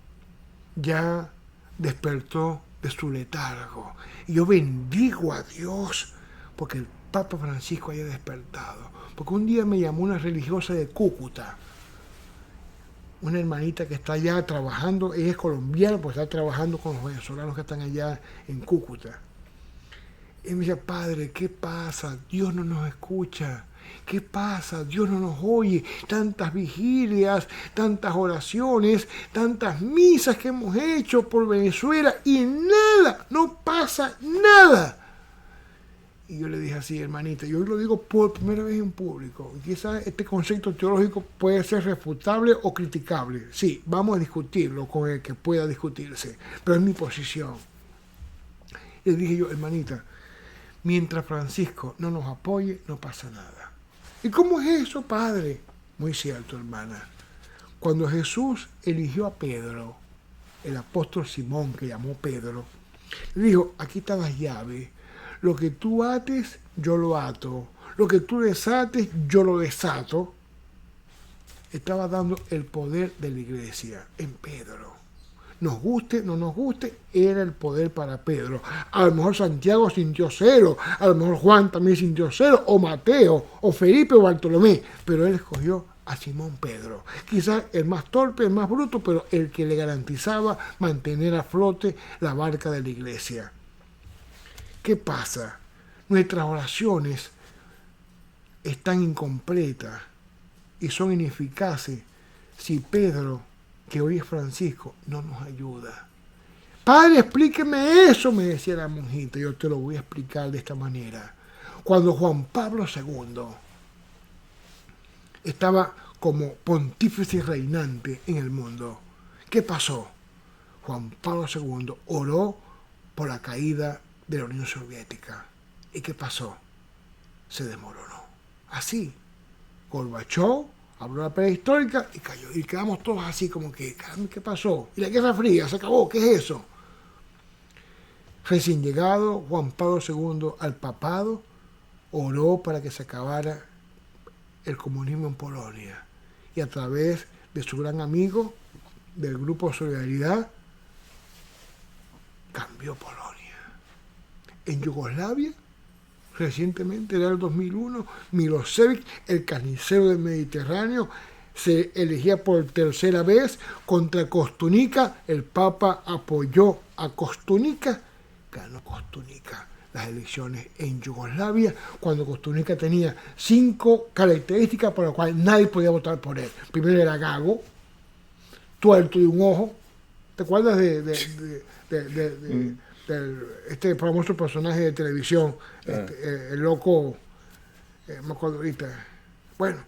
ya despertó de su letargo. Y yo bendigo a Dios porque el Papa Francisco haya despertado. Porque un día me llamó una religiosa de Cúcuta, una hermanita que está allá trabajando, ella es colombiana, pues está trabajando con los venezolanos que están allá en Cúcuta. Y me dice, padre, ¿qué pasa? Dios no nos escucha. ¿Qué pasa? Dios no nos oye. Tantas vigilias, tantas oraciones, tantas misas que hemos hecho por Venezuela y nada, no pasa nada. Y yo le dije así, hermanita, yo lo digo por primera vez en público. Quizás este concepto teológico puede ser refutable o criticable. Sí, vamos a discutirlo con el que pueda discutirse, pero es mi posición. Le dije yo, hermanita, mientras Francisco no nos apoye, no pasa nada. ¿Y cómo es eso, padre? Muy cierto, hermana. Cuando Jesús eligió a Pedro, el apóstol Simón, que llamó Pedro, le dijo, aquí están las llaves. Lo que tú ates, yo lo ato. Lo que tú desates, yo lo desato. Estaba dando el poder de la iglesia en Pedro. Nos guste, no nos guste, era el poder para Pedro. A lo mejor Santiago sintió celo, a lo mejor Juan también sintió celo, o Mateo, o Felipe, o Bartolomé, pero él escogió a Simón Pedro. Quizás el más torpe, el más bruto, pero el que le garantizaba mantener a flote la barca de la iglesia. ¿Qué pasa? Nuestras oraciones están incompletas y son ineficaces si Pedro, que hoy es Francisco, no nos ayuda. Padre, explíqueme eso, me decía la monjita. Yo te lo voy a explicar de esta manera. Cuando Juan Pablo II estaba como pontífice reinante en el mundo, ¿qué pasó? Juan Pablo II oró por la caída de la Unión Soviética. ¿Y qué pasó? Se desmoronó. Así. Gorbachov habló la perestroika y cayó. Y quedamos todos así como que, caramba, ¿qué pasó? Y la Guerra Fría se acabó, ¿qué es eso? Recién llegado, Juan Pablo II al papado oró para que se acabara el comunismo en Polonia. Y a través de su gran amigo del Grupo Solidaridad, cambió Polonia. En Yugoslavia, recientemente, era el 2001, Milosevic, el carnicero del Mediterráneo, se elegía por tercera vez contra Kostunica. El Papa apoyó a Kostunica, ganó Kostunica las elecciones en Yugoslavia, cuando Kostunica tenía 5 características por las cuales nadie podía votar por él. Primero, era gago, tuerto de un ojo. ¿Te acuerdas de este famoso personaje de televisión, el loco, me acuerdo ahorita? Bueno,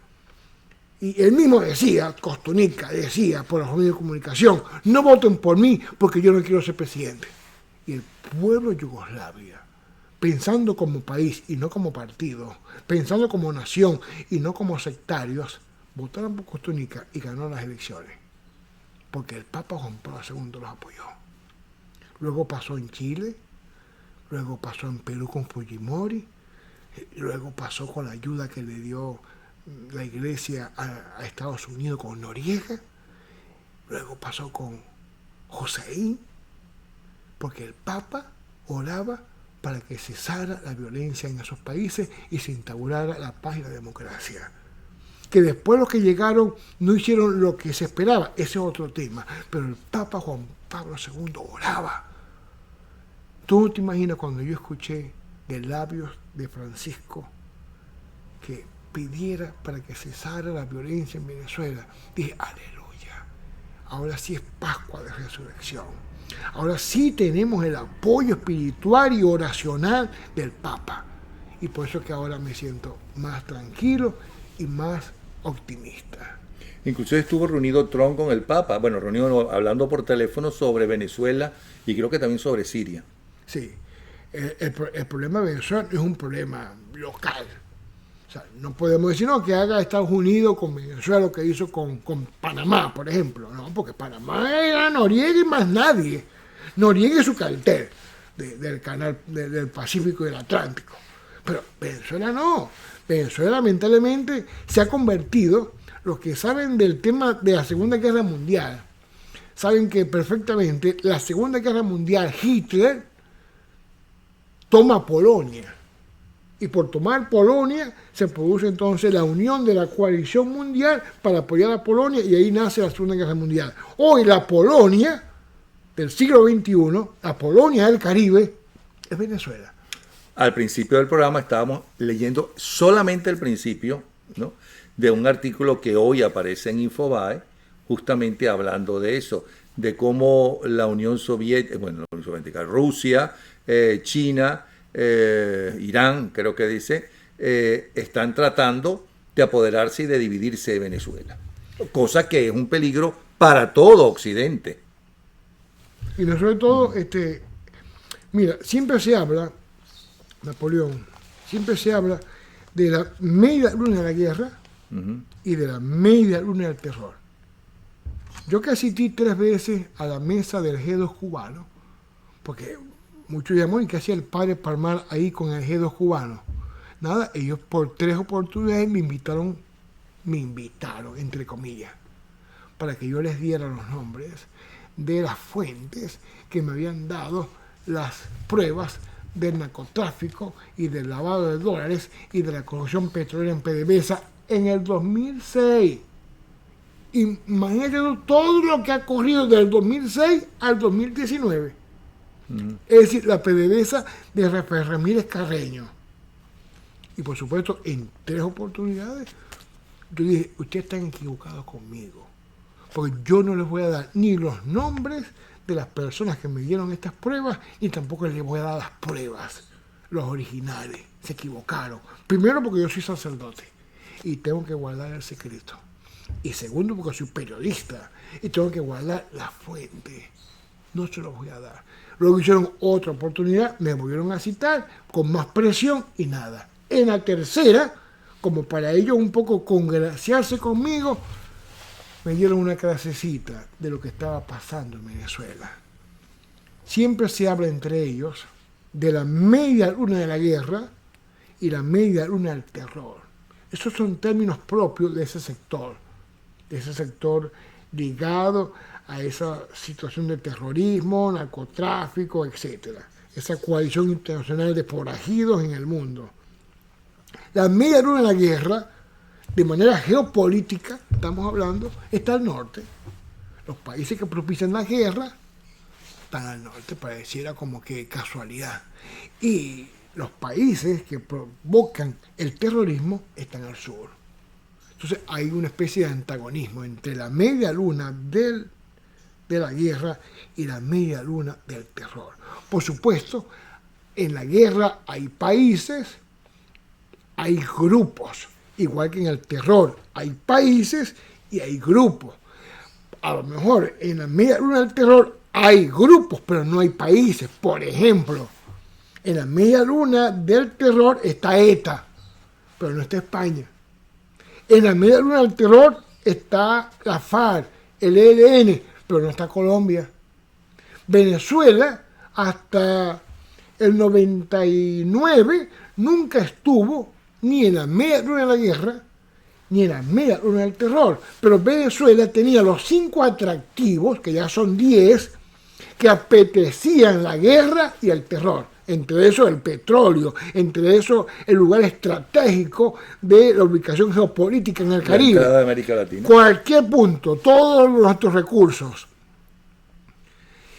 y él mismo decía, Kostunica decía por los medios de comunicación, no voten por mí porque yo no quiero ser presidente. Y el pueblo de Yugoslavia, pensando como país y no como partido, pensando como nación y no como sectarios, votaron por Kostunica y ganó las elecciones, porque el Papa Juan Pablo II los apoyó. Luego pasó en Chile, luego pasó en Perú con Fujimori, luego pasó con la ayuda que le dio la Iglesia a Estados Unidos con Noriega, luego pasó con Hussein, porque el Papa oraba para que cesara la violencia en esos países y se instaurara la paz y la democracia. Que después los que llegaron no hicieron lo que se esperaba, ese es otro tema, pero el Papa Juan Pablo II oraba. Tú no te imaginas cuando yo escuché de labios de Francisco que pidiera para que cesara la violencia en Venezuela, dije, aleluya, ahora sí es Pascua de Resurrección. Ahora sí tenemos el apoyo espiritual y oracional del Papa. Y por eso es que ahora me siento más tranquilo y más optimista. Inclusive estuvo reunido Trump con el Papa, bueno, reunido hablando por teléfono sobre Venezuela y creo que también sobre Siria. Sí, el problema de Venezuela es un problema local. O sea, no podemos decir no, que haga Estados Unidos con Venezuela lo que hizo con Panamá, por ejemplo. No, porque Panamá era Noriega y más nadie. Noriega y su cartel del canal del Pacífico y del Atlántico. Pero Venezuela no. Venezuela lamentablemente se ha convertido, los que saben del tema de la Segunda Guerra Mundial, saben que perfectamente la Segunda Guerra Mundial, Hitler toma Polonia. Y por tomar Polonia se produce entonces la unión de la coalición mundial para apoyar a Polonia y ahí nace la Segunda Guerra Mundial. Hoy la Polonia del siglo XXI, la Polonia del Caribe, es Venezuela. Al principio del programa estábamos leyendo solamente el principio, ¿no?, de un artículo que hoy aparece en Infobae, justamente hablando de eso, de cómo la Unión Soviética, bueno, la Unión Soviética, Rusia, China, Irán, creo que dice, están tratando de apoderarse y de dividirse de Venezuela, cosa que es un peligro para todo Occidente. Y no sobre todo, mira, siempre se habla, Napoleón, siempre se habla de la media luna de la guerra y de la media luna del terror. Yo que asistí 3 veces a la mesa del G2 cubano, porque muchos llaman, ¿y qué hacía el padre Palmar ahí con el G2 cubano? Nada, ellos por 3 oportunidades me invitaron, entre comillas, para que yo les diera los nombres de las fuentes que me habían dado las pruebas del narcotráfico y del lavado de dólares y de la corrupción petrolera en PDVSA en el 2006. Imagínate todo lo que ha corrido del 2006 al 2019. Es decir, la PDVSA de Rafael Ramírez Carreño. Y por supuesto, en 3 oportunidades, yo dije, ustedes están equivocados conmigo. Porque yo no les voy a dar ni los nombres de las personas que me dieron estas pruebas, ni tampoco les voy a dar las pruebas, los originales. Se equivocaron. Primero, porque yo soy sacerdote y tengo que guardar el secreto. Y segundo, porque soy periodista y tengo que guardar la fuente. No se los voy a dar. Luego hicieron otra oportunidad, me volvieron a citar con más presión y nada. En la tercera, como para ellos un poco congraciarse conmigo, me dieron una clasecita de lo que estaba pasando en Venezuela. Siempre se habla entre ellos de la media luna de la guerra y la media luna del terror. Esos son términos propios de ese sector ligado a esa situación de terrorismo, narcotráfico, etc. Esa coalición internacional de forajidos en el mundo. La media luna de la guerra, de manera geopolítica, estamos hablando, está al norte. Los países que propician la guerra están al norte, pareciera como que casualidad. Y los países que provocan el terrorismo están al sur. Entonces hay una especie de antagonismo entre la media luna de la guerra y la media luna del terror. Por supuesto, en la guerra hay países, hay grupos, igual que en el terror hay países y hay grupos. A lo mejor en la media luna del terror hay grupos, pero no hay países. Por ejemplo, en la media luna del terror está ETA, pero no está España. En la media luna del terror está la FARC, el ELN, pero no está Colombia. Venezuela, hasta el 99, nunca estuvo ni en la media luna de la guerra, ni en la media luna del terror. Pero Venezuela tenía los 5 atractivos, que ya son 10, que apetecían la guerra y el terror. Entre eso el petróleo, entre eso el lugar estratégico de la ubicación geopolítica en el Caribe. La entrada de América Latina. Cualquier punto, todos nuestros recursos.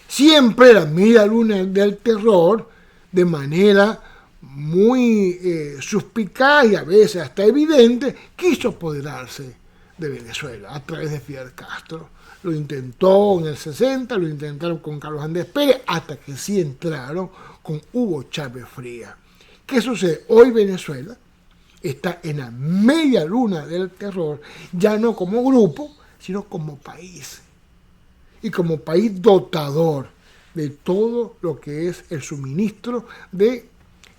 Siempre la media luna del terror, de manera muy suspicaz y a veces hasta evidente, quiso apoderarse de Venezuela a través de Fidel Castro. Lo intentó en el 60, lo intentaron con Carlos Andrés Pérez, hasta que sí entraron con Hugo Chávez Frías. ¿Qué sucede? Hoy Venezuela está en la media luna del terror, ya no como grupo, sino como país. Y como país dotador de todo lo que es el suministro de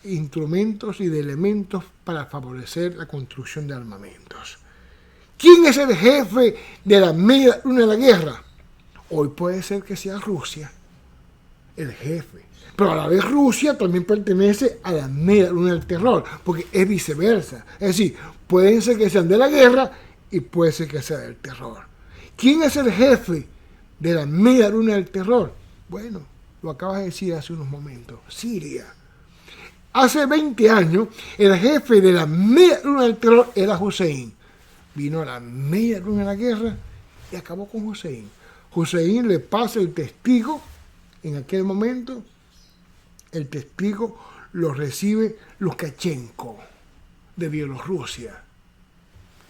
instrumentos y de elementos para favorecer la construcción de armamentos. ¿Quién es el jefe de la media luna de la guerra? Hoy puede ser que sea Rusia, el jefe. Pero a la vez Rusia también pertenece a la media luna del terror, porque es viceversa. Es decir, pueden ser que sean de la guerra y puede ser que sea del terror. ¿Quién es el jefe de la media luna del terror? Bueno, lo acabas de decir hace unos momentos, Siria. Hace 20 años, el jefe de la media luna del terror era Hussein. Vino a la media luna de la guerra y acabó con Hussein. Hussein le pasa el testigo en aquel momento. El testigo lo recibe Lukashenko de Bielorrusia.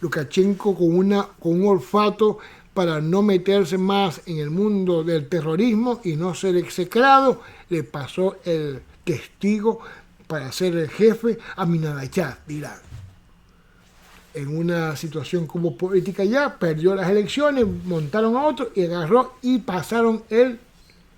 Lukashenko con un olfato para no meterse más en el mundo del terrorismo y no ser execrado, le pasó el testigo para ser el jefe a Ahmadinejad de Irán. En una situación como política ya, perdió las elecciones, montaron a otro y agarró y pasaron el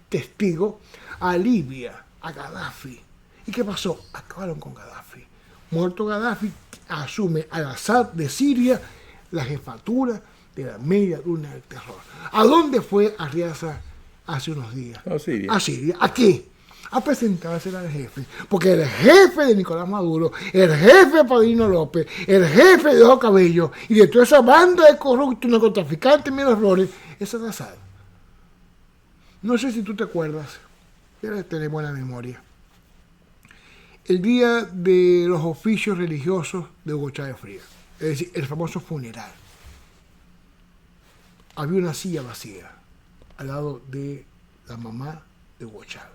testigo a Libia, a Gaddafi. ¿Y qué pasó? Acabaron con Gaddafi. Muerto Gaddafi, asume al-Assad de Siria la jefatura de la media luna del terror. ¿A dónde fue Arriaza hace unos días? A Siria. A Siria. ¿A qué? A presentarse al jefe. Porque el jefe de Nicolás Maduro, el jefe de Padrino López, el jefe de Ojo Cabello y de toda esa banda de corruptos, narcotraficantes, mil errores, es al-Assad. No sé si tú te acuerdas, debes tener buena memoria. El día de los oficios religiosos de Hugo Chávez Frías, es decir, el famoso funeral, había una silla vacía al lado de la mamá de Hugo Chávez.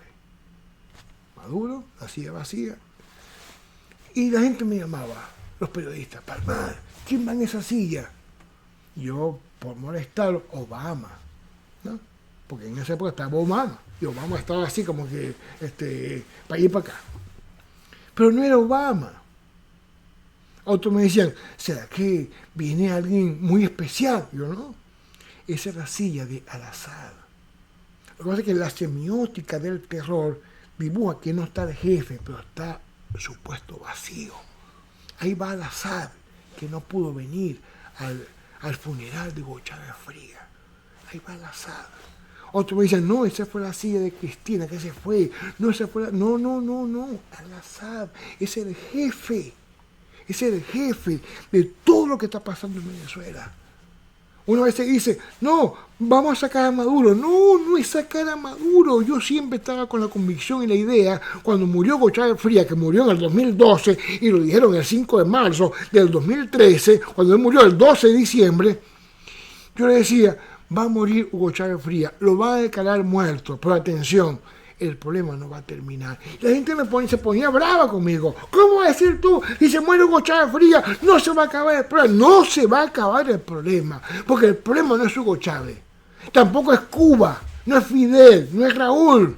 Maduro, la silla vacía. Y la gente me llamaba, los periodistas, Palmar, ¿quién va en esa silla? Yo, por molestarlo, Obama, ¿no? Porque en esa época estaba Obama, y Obama estaba así como que, para allá y para acá. Pero no era Obama. Otros me decían, ¿será que viene alguien muy especial? Yo no. Esa es la silla de al-Assad. Lo que pasa es que la semiótica del terror dibuja que no está el jefe, pero está su puesto vacío. Ahí va al-Assad, que no pudo venir al funeral de Hugo Chávez Frías. Ahí va la Al-Assad. Otros me dicen, no, esa fue la silla de Cristina, que se fue. No, esa fue la... No. Al-Assad es el jefe. Es el jefe de todo lo que está pasando en Venezuela. Uno a veces dice, no, vamos a sacar a Maduro. No es sacar a Maduro. Yo siempre estaba con la convicción y la idea, cuando murió Hugo Chávez Frías, que murió en el 2012, y lo dijeron el 5 de marzo del 2013, cuando él murió el 12 de diciembre, yo le decía, va a morir Hugo Chávez Frías, lo va a declarar muerto, pero atención, el problema no va a terminar. La gente se ponía brava conmigo. ¿Cómo vas a decir tú? Si se muere Hugo Chávez Frías, no se va a acabar el problema. No se va a acabar el problema, porque el problema no es Hugo Chávez, tampoco es Cuba, no es Fidel, no es Raúl.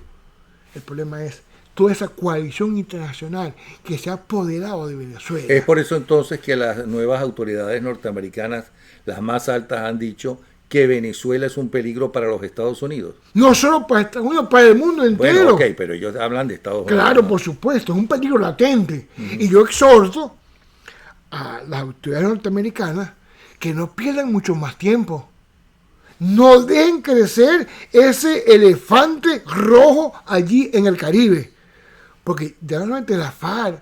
El problema es toda esa coalición internacional que se ha apoderado de Venezuela. Es por eso entonces que las nuevas autoridades norteamericanas, las más altas, han dicho que Venezuela es un peligro para los Estados Unidos. No solo para Estados Unidos, para el mundo entero. Bueno, ok, pero ellos hablan de Estados Unidos. Claro, por supuesto, es un peligro latente. Y yo exhorto a las autoridades norteamericanas que no pierdan mucho más tiempo. No dejen crecer ese elefante rojo allí en el Caribe. Porque ya no solamente la FARC,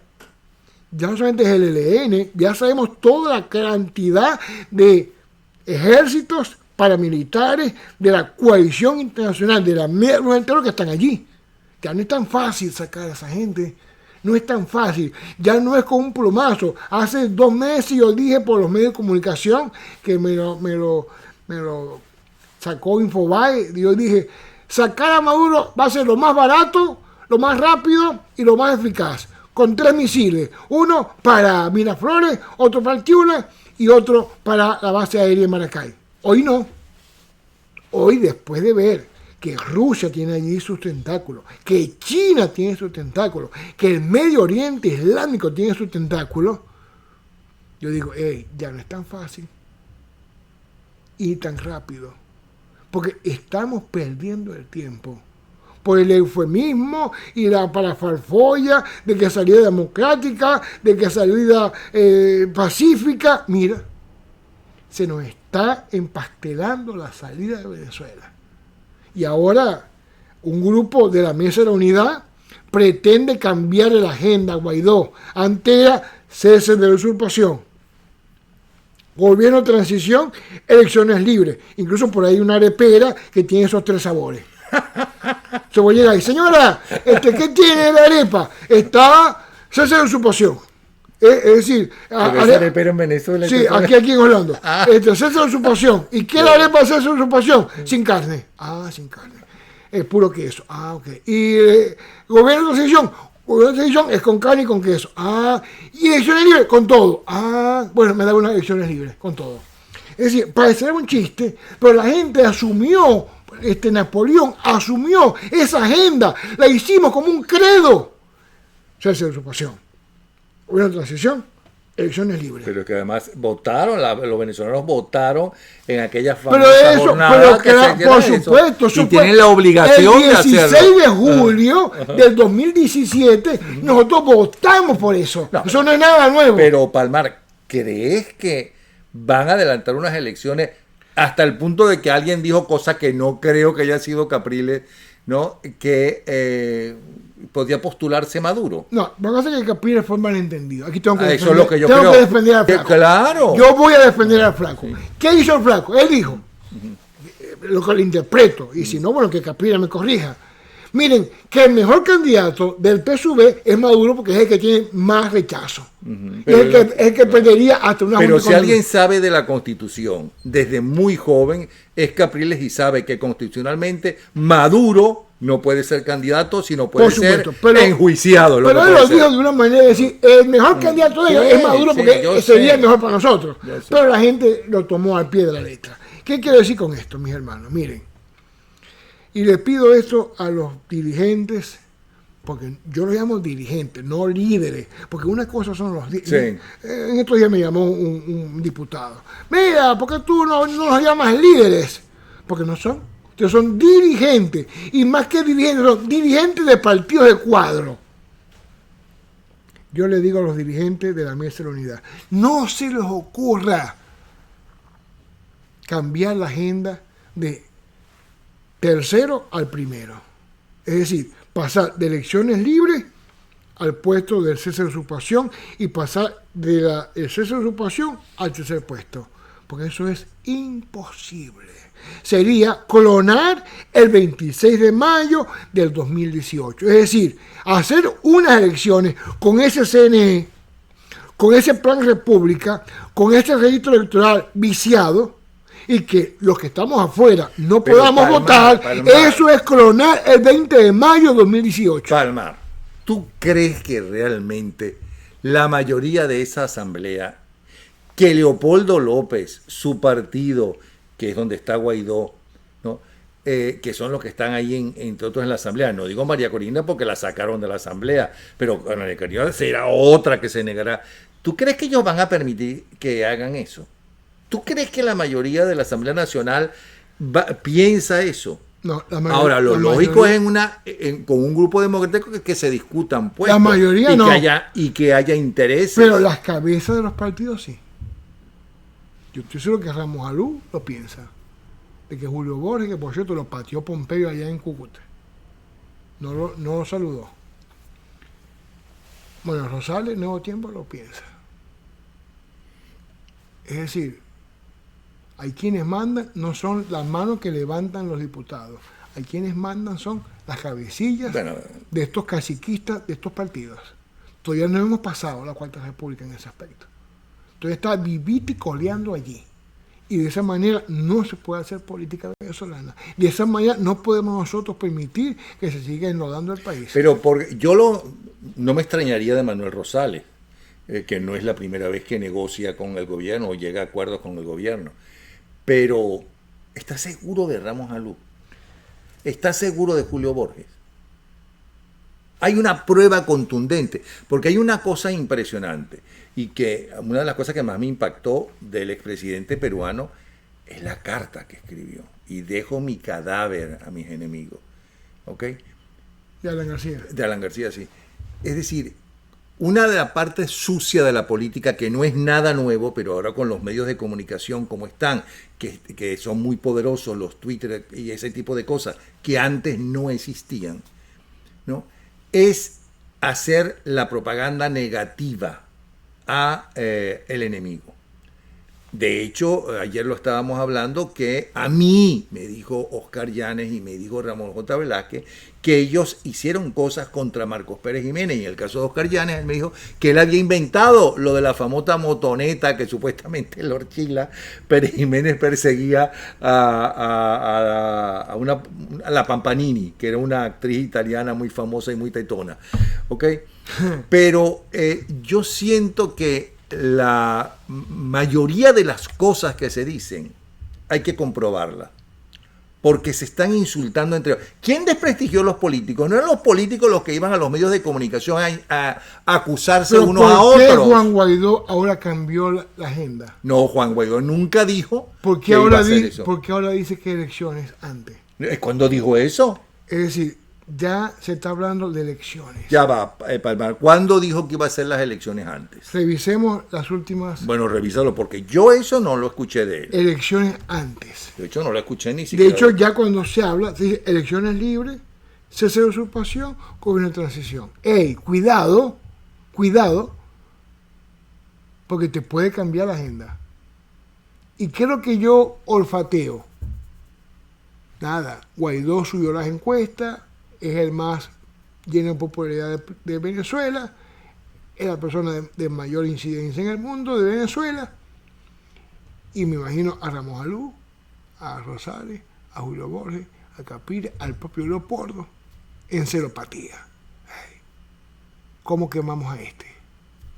ya no solamente es el ELN, ya sabemos toda la cantidad de ejércitos paramilitares de la coalición internacional, de la mundo entero que están allí. Ya no es tan fácil sacar a esa gente. No es tan fácil. Ya no es con un plumazo. Hace 2 meses yo dije por los medios de comunicación que me lo sacó Infobae. Yo dije, sacar a Maduro va a ser lo más barato, lo más rápido y lo más eficaz. Con 3 misiles. Uno para Miraflores, otro para el Tiuna y otro para la base aérea de Maracay. Hoy no. Hoy, después de ver que Rusia tiene allí sus tentáculos, que China tiene sus tentáculos, que el Medio Oriente Islámico tiene sus tentáculos, yo digo, ya no es tan fácil y tan rápido, porque estamos perdiendo el tiempo por el eufemismo y la parafarfolla de que salida democrática, de que salida pacífica. Mira, se nos está empastelando la salida de Venezuela. Y ahora un grupo de la Mesa de la Unidad pretende cambiar la agenda a Guaidó ante la cese de la usurpación, gobierno de transición, elecciones libres. Incluso por ahí una arepera que tiene esos 3 sabores. Se voy a llegar ahí, señora, ¿qué tiene la arepa? Está cese de usurpación. Es decir, arepera en Venezuela. Sí, aquí en Holanda. Cese de usurpación. ¿Y qué es la arepa cese de usurpación? Sin carne. Sin carne. Es puro queso. Ok. Y gobierno de transición. Gobierno de transición es con carne y con queso. Y elecciones libres con todo. Bueno, me da unas elecciones libres con todo. Es decir, parecerá un chiste, pero la gente asumió, Napoleón asumió esa agenda. La hicimos como un credo. Cese de usurpación. Gobierno de transición, elecciones libres. Pero que además votaron, los venezolanos votaron en aquella famosa jornada. Por supuesto. Y tienen la obligación de hacerlo. El 16 de julio del 2017, nosotros votamos por eso. No, eso no es nada nuevo. Pero, Palmar, ¿crees que van a adelantar unas elecciones hasta el punto de que alguien dijo, cosa que no creo que haya sido Capriles, ¿no? Que podía postularse Maduro? No, lo que pasa es que Capriles fue malentendido. Aquí tengo que defender, eso es lo que yo creo. Que defender al flaco. Claro. Yo voy a defender al flaco. Sí. ¿Qué hizo el flaco? Él dijo, lo que le interpreto, y si no, bueno, que Capriles me corrija. Miren, que el mejor candidato del PSUV es Maduro porque es el que tiene más rechazo. Es el que perdería hasta una... Pero si alguien sabe de la Constitución desde muy joven, es Capriles, y sabe que constitucionalmente Maduro no puede ser candidato, sino puede ser enjuiciado. Pero él lo dijo de una manera de decir, el mejor candidato de ellos es Maduro porque sería el mejor para nosotros. Pero la gente lo tomó al pie de la letra. ¿Qué quiero decir con esto, mis hermanos? Miren, y le pido esto a los dirigentes, porque yo los llamo dirigentes, no líderes, porque una cosa son los líderes. Sí. En estos días me llamó un diputado. Mira, ¿por qué tú no los llamas líderes? Porque no son. Ustedes son dirigentes, y más que dirigentes, son dirigentes de partidos de cuadro. yo le digo a los dirigentes de la Mesa de la Unidad, no se les ocurra cambiar la agenda de tercero al primero. Es decir, pasar de elecciones libres al puesto del cese de usurpación y pasar del cese de usurpación al tercer puesto. Porque eso es imposible. Sería clonar el 26 de mayo del 2018. Es decir, hacer unas elecciones con ese CNE, con ese plan república, con ese registro electoral viciado, y que los que estamos afuera no podamos votar, eso es clonar el 20 de mayo de 2018. Palmar, ¿tú crees que realmente la mayoría de esa asamblea, que Leopoldo López, su partido, que es donde está Guaidó, ¿no? Que son los que están ahí, entre otros, en la asamblea? No digo María Corina porque la sacaron de la asamblea, pero María Corina será otra que se negará. ¿Tú crees que ellos van a permitir que hagan eso? ¿Tú crees que la mayoría de la Asamblea Nacional piensa eso? No, ahora, lo lógico es con un grupo democrático que se discutan puestos. La mayoría no. Y que haya intereses. Pero las cabezas de los partidos sí. Yo estoy seguro que Ramos Alú lo piensa. De que Julio Borges, que por cierto lo pateó Pompeyo allá en Cúcuta. No lo saludó. Bueno, Rosales, Nuevo Tiempo, lo piensa. Es decir, hay quienes mandan, no son las manos que levantan los diputados. Hay quienes mandan, son las cabecillas de estos caciquistas, de estos partidos. Todavía no hemos pasado la Cuarta República en ese aspecto. Todavía está vivito y coleando allí. Y de esa manera no se puede hacer política venezolana. De esa manera no podemos nosotros permitir que se siga enlodando el país. Pero no me extrañaría de Manuel Rosales, que no es la primera vez que negocia con el gobierno o llega a acuerdos con el gobierno. Pero, ¿estás seguro de Ramos Alú? ¿Estás seguro de Julio Borges? Hay una prueba contundente, porque hay una cosa impresionante, y que una de las cosas que más me impactó del expresidente peruano es la carta que escribió. Y dejo mi cadáver a mis enemigos. ¿Ok? De Alan García. De Alan García, sí. Es decir, una de las partes sucias de la política, que no es nada nuevo, pero ahora con los medios de comunicación como están, que son muy poderosos, los Twitter y ese tipo de cosas, que antes no existían, ¿no? Es hacer la propaganda negativa a el enemigo. De hecho, ayer lo estábamos hablando, que a mí me dijo Oscar Llanes y me dijo Ramón J. Velázquez que ellos hicieron cosas contra Marcos Pérez Jiménez. Y en el caso de Oscar Llanes, él me dijo que él había inventado lo de la famosa motoneta que supuestamente Lord Chila Pérez Jiménez perseguía a la Pampanini, que era una actriz italiana muy famosa y muy tetona. ¿Ok? Pero yo siento que la mayoría de las cosas que se dicen hay que comprobarlas, porque se están insultando entre ellos. ¿Quién desprestigió a los políticos? No eran los políticos los que iban a los medios de comunicación a acusarse unos a otros. ¿Por qué Juan Guaidó ahora cambió la agenda? No, Juan Guaidó nunca dijo ¿Por qué ahora dice que elecciones antes? ¿Cuándo dijo eso? Es decir, ya se está hablando de elecciones. Ya va, Palmar. ¿Cuándo dijo que iba a ser las elecciones antes? Revisemos las últimas... Bueno, revísalo, porque yo eso no lo escuché de él. Elecciones antes. De hecho, no lo escuché ni siquiera. De hecho, ya cuando se habla, se dice elecciones libres, cese de usurpación, gobierno de transición. ¡Ey! Cuidado, porque te puede cambiar la agenda. ¿Y qué es lo que yo olfateo? Nada, Guaidó subió las encuestas, es el más lleno de popularidad de Venezuela, es la persona de mayor incidencia en el mundo de Venezuela, y me imagino a Ramos Alú, a Rosales, a Julio Borges, a Capire, al propio Leopoldo, en celopatía. ¿Cómo quemamos a este?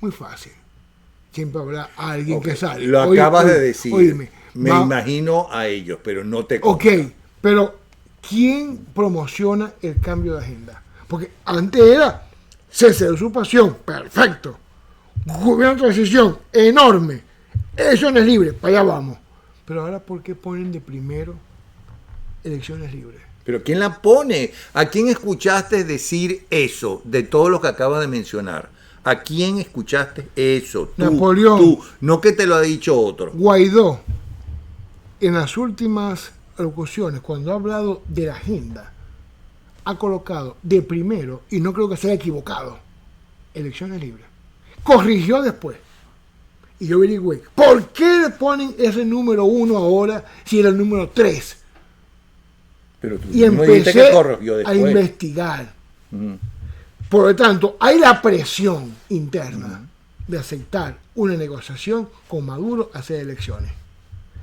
Muy fácil. Siempre habrá alguien que sale. Lo acabas de decir. Oíme, me imagino a ellos, pero no te consta. Ok, pero ¿quién promociona el cambio de agenda? Porque antes era cese de usurpación, perfecto. Gobierno de transición, enorme. Elecciones libres, para allá vamos. Pero ahora, ¿por qué ponen de primero elecciones libres? ¿Pero quién la pone? ¿A quién escuchaste decir eso de todo lo que acaba de mencionar? ¿A quién escuchaste eso? Napoleón. No que te lo ha dicho otro. Guaidó, en las últimas locuciones, cuando ha hablado de la agenda, ha colocado de primero, y no creo que se haya equivocado, elecciones libres. Corrigió después. Y yo averigüé, ¿por qué le ponen ese número 1 ahora si era el número 3? Pero tú Y no dijiste empecé que corrigió a después. investigar. Por lo tanto, hay la presión interna de aceptar una negociación con Maduro hacia elecciones.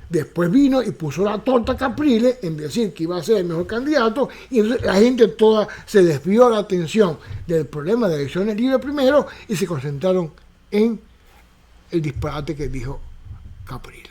Después vino y puso la torta Capriles en decir que iba a ser el mejor candidato, y la gente toda se desvió la atención del problema de elecciones libres primero y se concentraron en el disparate que dijo Capriles.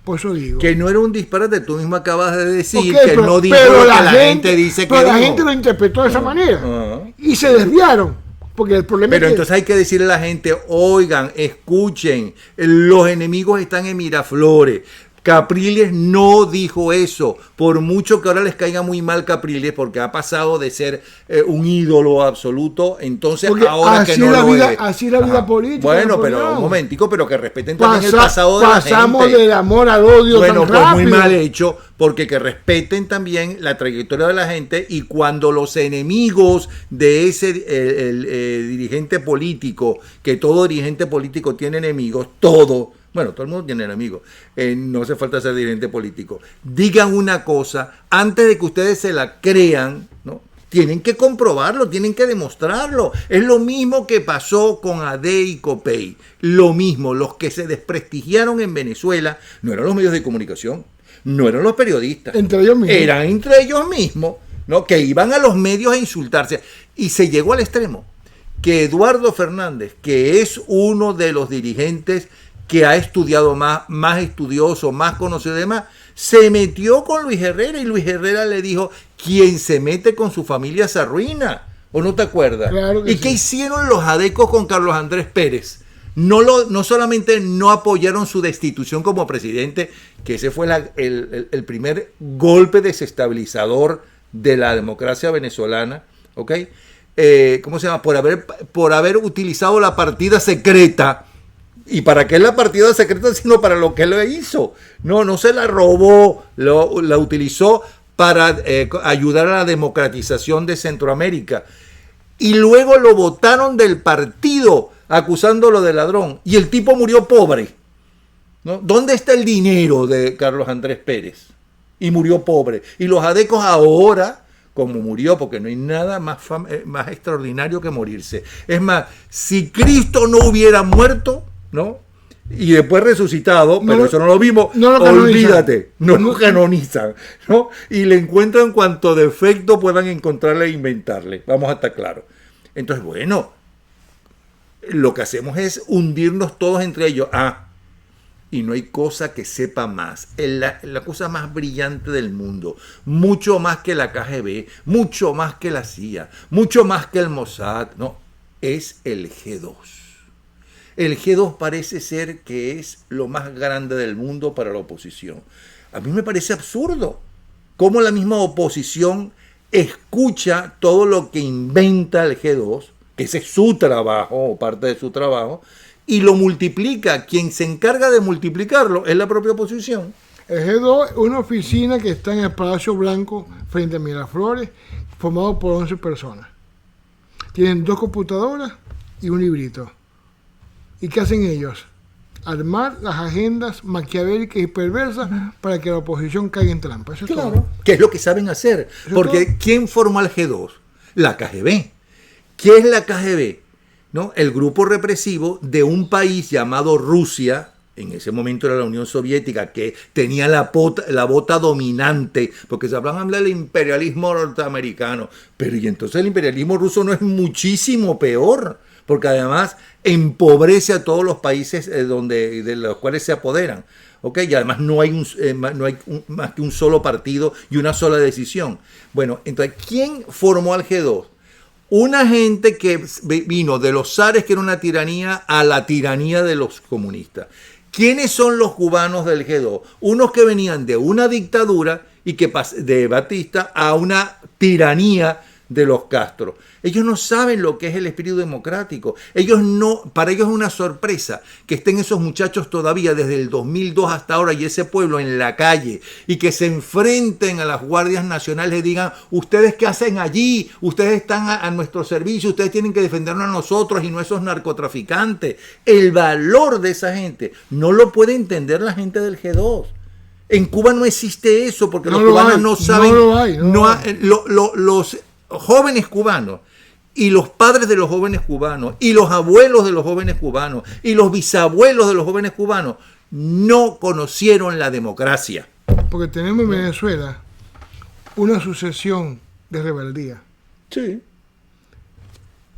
Por eso digo que no era un disparate, tú mismo acabas de decir ok, que pero- no dijo pero lo que la gente dice que pero la dijo. gente lo interpretó de esa manera Ajá. y se desviaron, porque el problema Pero es que entonces hay que decirle a la gente, oigan, escuchen, los enemigos están en Miraflores. Capriles no dijo eso, por mucho que ahora les caiga muy mal Capriles, porque ha pasado de ser un ídolo absoluto, entonces Porque ahora así que no la lo vida- es. así la vida política, Bueno, pero Napoleón. un momentico, pero que respeten también el pasado de la gente. pasamos del amor al odio Bueno, tan pues rápido. muy mal hecho, porque que respeten también la trayectoria de la gente, y cuando los enemigos de ese dirigente político, que todo dirigente político tiene enemigos, todo el mundo tiene enemigos, no hace falta ser dirigente político, digan una cosa, antes de que ustedes se la crean, ¿no? Tienen que comprobarlo, tienen que demostrarlo. Es lo mismo que pasó con Ade y Copey. Lo mismo, los que se desprestigiaron en Venezuela no eran los medios de comunicación, no eran los periodistas. Entre ellos mismos. Eran entre ellos mismos, ¿no? Que iban a los medios a insultarse. Y se llegó al extremo que Eduardo Fernández, que es uno de los dirigentes que ha estudiado más estudioso, más conocido y demás, se metió con Luis Herrera, y Luis Herrera le dijo, quien se mete con su familia se arruina. ¿O no te acuerdas? Claro que ¿Y sí. qué hicieron los adecos con Carlos Andrés Pérez? No solamente no apoyaron su destitución como presidente, que ese fue el primer golpe desestabilizador de la democracia venezolana, ¿ok? ¿Cómo se llama? Por haber utilizado la partida secreta. ¿Y para qué la partida secreta? Sino para lo que lo hizo. No se la robó, la utilizó para ayudar a la democratización de Centroamérica. Y luego lo botaron del partido, acusándolo de ladrón. Y el tipo murió pobre, ¿no? ¿Dónde está el dinero de Carlos Andrés Pérez? Y murió pobre. Y los adecos ahora, como murió, porque no hay nada más extraordinario que morirse. Es más, si Cristo no hubiera muerto, ¿no? Y después resucitado, pero eso no lo vimos, no lo canonizan. olvídate, no lo canonizan, ¿no? Y le encuentran cuanto defecto puedan encontrarle e inventarle, vamos a estar claros. Entonces, bueno, lo que hacemos es hundirnos todos entre ellos. Y no hay cosa que sepa más, la cosa más brillante del mundo, mucho más que la KGB, mucho más que la CIA, mucho más que el Mossad, no, es el G2. El G2 parece ser que es lo más grande del mundo para la oposición. A mí me parece absurdo cómo la misma oposición escucha todo lo que inventa el G2, que ese es su trabajo o parte de su trabajo, y lo multiplica. Quien se encarga de multiplicarlo es la propia oposición. El G2 es una oficina que está en el Palacio Blanco frente a Miraflores, formado por 11 personas. Tienen 2 computadoras y un librito. ¿Y qué hacen ellos? Armar las agendas maquiavélicas y perversas para que la oposición caiga en trampa. Eso es todo. ¿Qué es lo que saben hacer? Eso Porque todo. ¿quién formó al G2? La KGB. ¿Qué es la KGB? ¿No? El grupo represivo de un país llamado Rusia, en ese momento era la Unión Soviética, que tenía la bota dominante, porque se habla del imperialismo norteamericano, pero y entonces el imperialismo ruso no es muchísimo peor, porque además empobrece a todos los países de los cuales se apoderan, ¿ok? Y además no hay más que un solo partido y una sola decisión. Bueno, entonces, ¿quién formó al G2? Una gente que vino de los zares, que era una tiranía, a la tiranía de los comunistas. ¿Quiénes son los cubanos del G2? Unos que venían de una dictadura y que de Batista a una tiranía de los Castro. Ellos no saben lo que es el espíritu democrático. Para ellos es una sorpresa que estén esos muchachos todavía desde el 2002 hasta ahora y ese pueblo en la calle y que se enfrenten a las guardias nacionales y digan, ¿ustedes qué hacen allí? Ustedes están a nuestro servicio, ustedes tienen que defendernos a nosotros y no a esos narcotraficantes. El valor de esa gente no lo puede entender la gente del G2. En Cuba no existe eso porque los cubanos no saben. Los jóvenes cubanos y los padres de los jóvenes cubanos y los abuelos de los jóvenes cubanos y los bisabuelos de los jóvenes cubanos no conocieron la democracia. Porque tenemos en Venezuela una sucesión de rebeldía. Sí.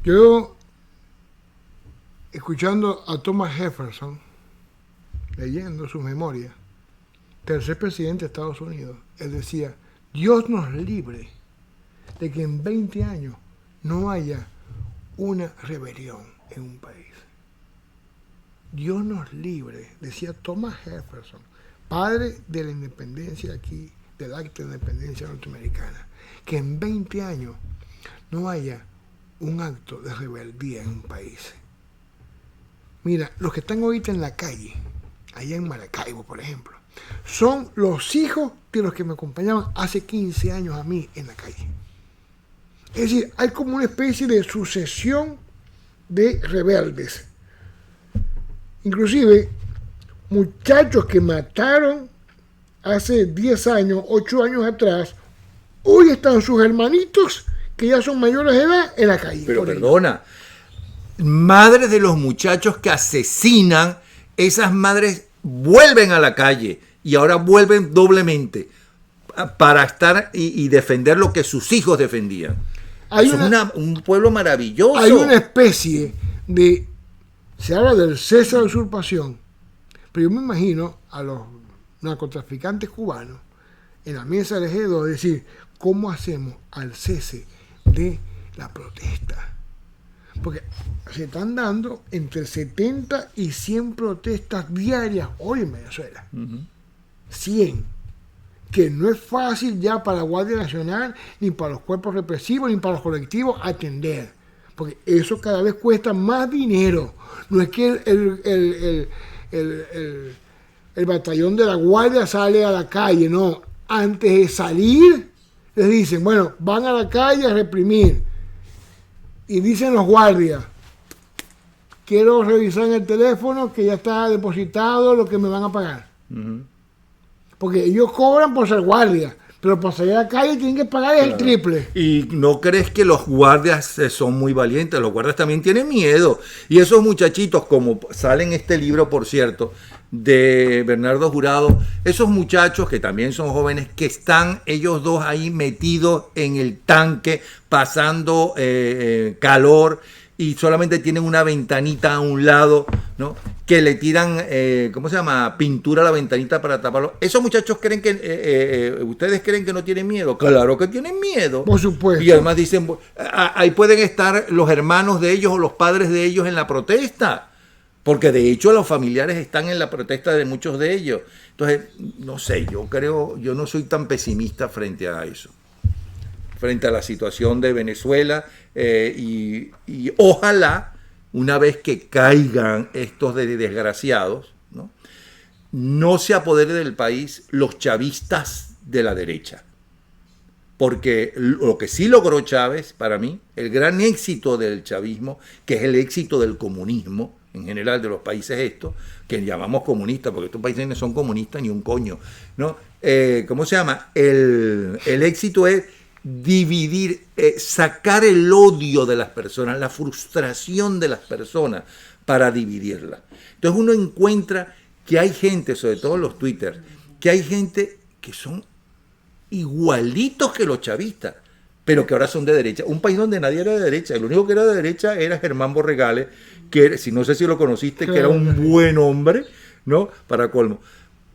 Yo, escuchando a Thomas Jefferson, leyendo sus memorias, tercer presidente de Estados Unidos, él decía, Dios nos libre de que en 20 años no haya una rebelión en un país. Dios nos libre, decía Thomas Jefferson, padre de la independencia aquí, del acta de independencia norteamericana, que en 20 años no haya un acto de rebeldía en un país. Mira, los que están ahorita en la calle, allá en Maracaibo, por ejemplo, son los hijos de los que me acompañaban hace 15 años a mí en la calle. Es decir, hay como una especie de sucesión de rebeldes. Inclusive, muchachos que mataron hace 10 años, 8 años atrás, hoy están sus hermanitos, que ya son mayores de edad, en la calle. Pero perdona, madres de los muchachos que asesinan, esas madres vuelven a la calle y ahora vuelven doblemente para estar y defender lo que sus hijos defendían. Es un pueblo maravilloso. Hay una especie de... Se habla del cese de la usurpación, pero yo me imagino a los narcotraficantes cubanos en la mesa del G2 decir, ¿cómo hacemos al cese de la protesta? Porque se están dando entre 70 y 100 protestas diarias hoy en Venezuela. 100. Que no es fácil ya para la Guardia Nacional, ni para los cuerpos represivos, ni para los colectivos atender. Porque eso cada vez cuesta más dinero. No es que el batallón de la Guardia sale a la calle, no. Antes de salir, les dicen, bueno, van a la calle a reprimir. Y dicen los guardias, quiero revisar en el teléfono que ya está depositado lo que me van a pagar. Porque ellos cobran por ser guardias, pero por salir a la calle tienen que pagar el triple. ¿Y no crees que los guardias son muy valientes? Los guardias también tienen miedo. Y esos muchachitos, como sale en este libro, por cierto, de Bernardo Jurado, esos muchachos que también son jóvenes, que están ellos dos ahí metidos en el tanque, pasando calor, y solamente tienen una ventanita a un lado, ¿no? Que le tiran, ¿cómo se llama? Pintura a la ventanita para taparlo. ¿Esos muchachos creen que, ustedes creen que no tienen miedo? Claro que tienen miedo. Por supuesto. Y además dicen, ahí pueden estar los hermanos de ellos o los padres de ellos en la protesta. Porque de hecho los familiares están en la protesta de muchos de ellos. Entonces, no sé, yo no soy tan pesimista frente a eso. Frente a la situación de Venezuela, y ojalá, una vez que caigan estos desgraciados, no se apodere del país los chavistas de la derecha. Porque lo que sí logró Chávez, para mí, el gran éxito del chavismo, que es el éxito del comunismo, en general de los países estos, que llamamos comunistas, porque estos países no son comunistas ni un coño, ¿no? ¿Cómo se llama? El éxito es dividir, sacar el odio de las personas, la frustración de las personas para dividirla. Entonces uno encuentra que hay gente, sobre todo en los Twitter, que hay gente que son igualitos que los chavistas, pero que ahora son de derecha. Un país donde nadie era de derecha, el único que era de derecha era Germán Borregales, que si no sé si lo conociste, que era un buen hombre, ¿no? Para colmo.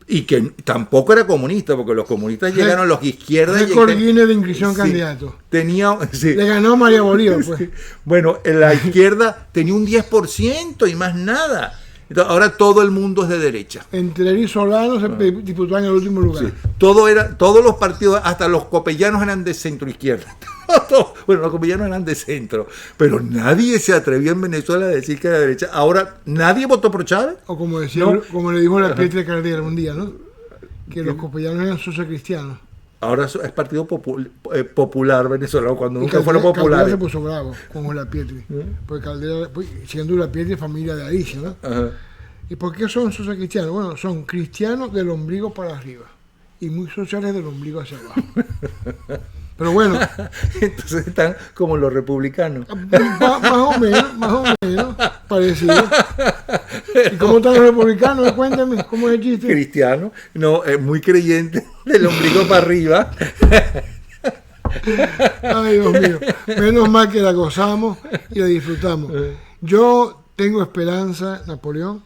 Y que tampoco era comunista, porque los comunistas llegaron a los izquierdas. Récord Guinness de inscripción candidato. Le ganó a María Bolívar, pues. Sí. Bueno, en la izquierda tenía un 10% y más nada. Entonces, ahora todo el mundo es de derecha. Entre y Solano se disputaban en el último lugar. Sí. Todos los partidos, hasta los copellanos eran de centro izquierda. Bueno, los copellanos eran de centro, pero nadie se atrevió en Venezuela a decir que era de derecha. Ahora, ¿nadie votó por Chávez? O como decía, No. como le dijo la Pietra Caldera un día, ¿no? Que los copellanos eran sociocristianos. Ahora es Partido Popular venezolano, cuando Y nunca fueron Caldera populares. se puso bravo con la Pietri. Porque Caldera, pues, siendo la Pietri familia de Alicia, ¿no? Ajá. ¿Y por qué son sociocristianos? Bueno, son cristianos del ombligo para arriba y muy sociales del ombligo hacia abajo. Pero bueno, Entonces están como los republicanos. más o menos, parecido. ¿Y cómo están los republicanos? Cuéntame, ¿cómo es el chiste? Cristiano, no, muy creyente del ombligo para arriba. Ay, Dios mío. Menos mal que la gozamos y la disfrutamos. Yo tengo esperanza, Napoleón,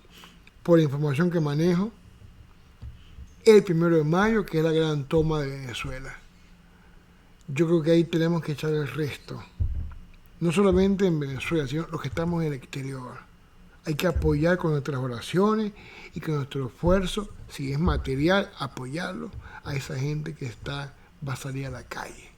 por la información que manejo, el 1 de mayo, que es la gran toma de Venezuela. Yo creo que ahí tenemos que echar el resto. No solamente en Venezuela, sino los que estamos en el exterior. Hay que apoyar con nuestras oraciones y con nuestro esfuerzo, si es material, apoyarlo a esa gente que va a salir a la calle.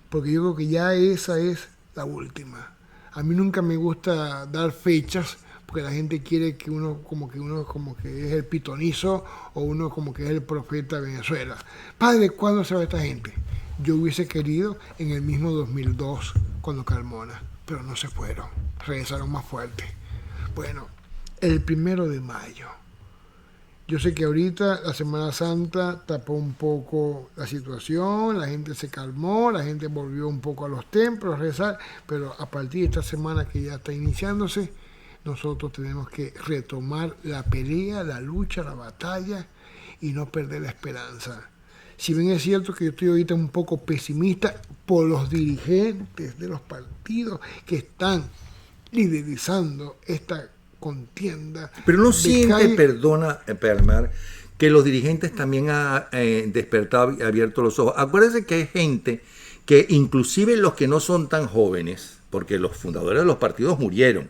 Porque yo creo que ya esa es la última. A mí nunca me gusta dar fechas, porque la gente quiere que uno como que es el pitonizo o uno como que es el profeta de Venezuela. Padre, ¿cuándo se va esta gente? Yo hubiese querido en el mismo 2002, cuando Carmona, pero no se fueron, regresaron más fuerte. Bueno, el 1 de mayo. Yo sé que ahorita la Semana Santa tapó un poco la situación, la gente se calmó, la gente volvió un poco a los templos a rezar, pero a partir de esta semana que ya está iniciándose, nosotros tenemos que retomar la pelea, la lucha, la batalla y no perder la esperanza. Si bien es cierto que yo estoy ahorita un poco pesimista por los dirigentes de los partidos que están liderizando esta contienda. Pero no de siente, calle. perdona, Permar, que los dirigentes también han despertado y abierto los ojos. Acuérdense que hay gente que inclusive los que no son tan jóvenes, porque los fundadores de los partidos murieron,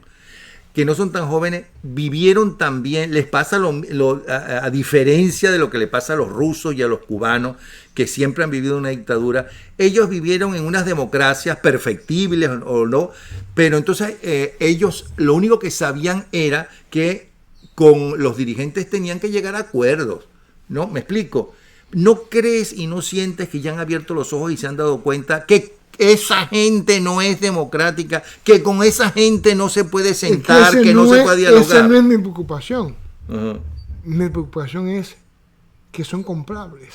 que no son tan jóvenes, vivieron también, les pasa a diferencia de lo que le pasa a los rusos y a los cubanos, que siempre han vivido una dictadura, ellos vivieron en unas democracias perfectibles o no, pero entonces ellos lo único que sabían era que con los dirigentes tenían que llegar a acuerdos, ¿no? ¿Me explico? ¿No crees y no sientes que ya han abierto los ojos y se han dado cuenta que esa gente no es democrática, que con esa gente no se puede sentar, que no se puede dialogar? Esa no es mi preocupación. Ajá. Mi preocupación es que son comprables.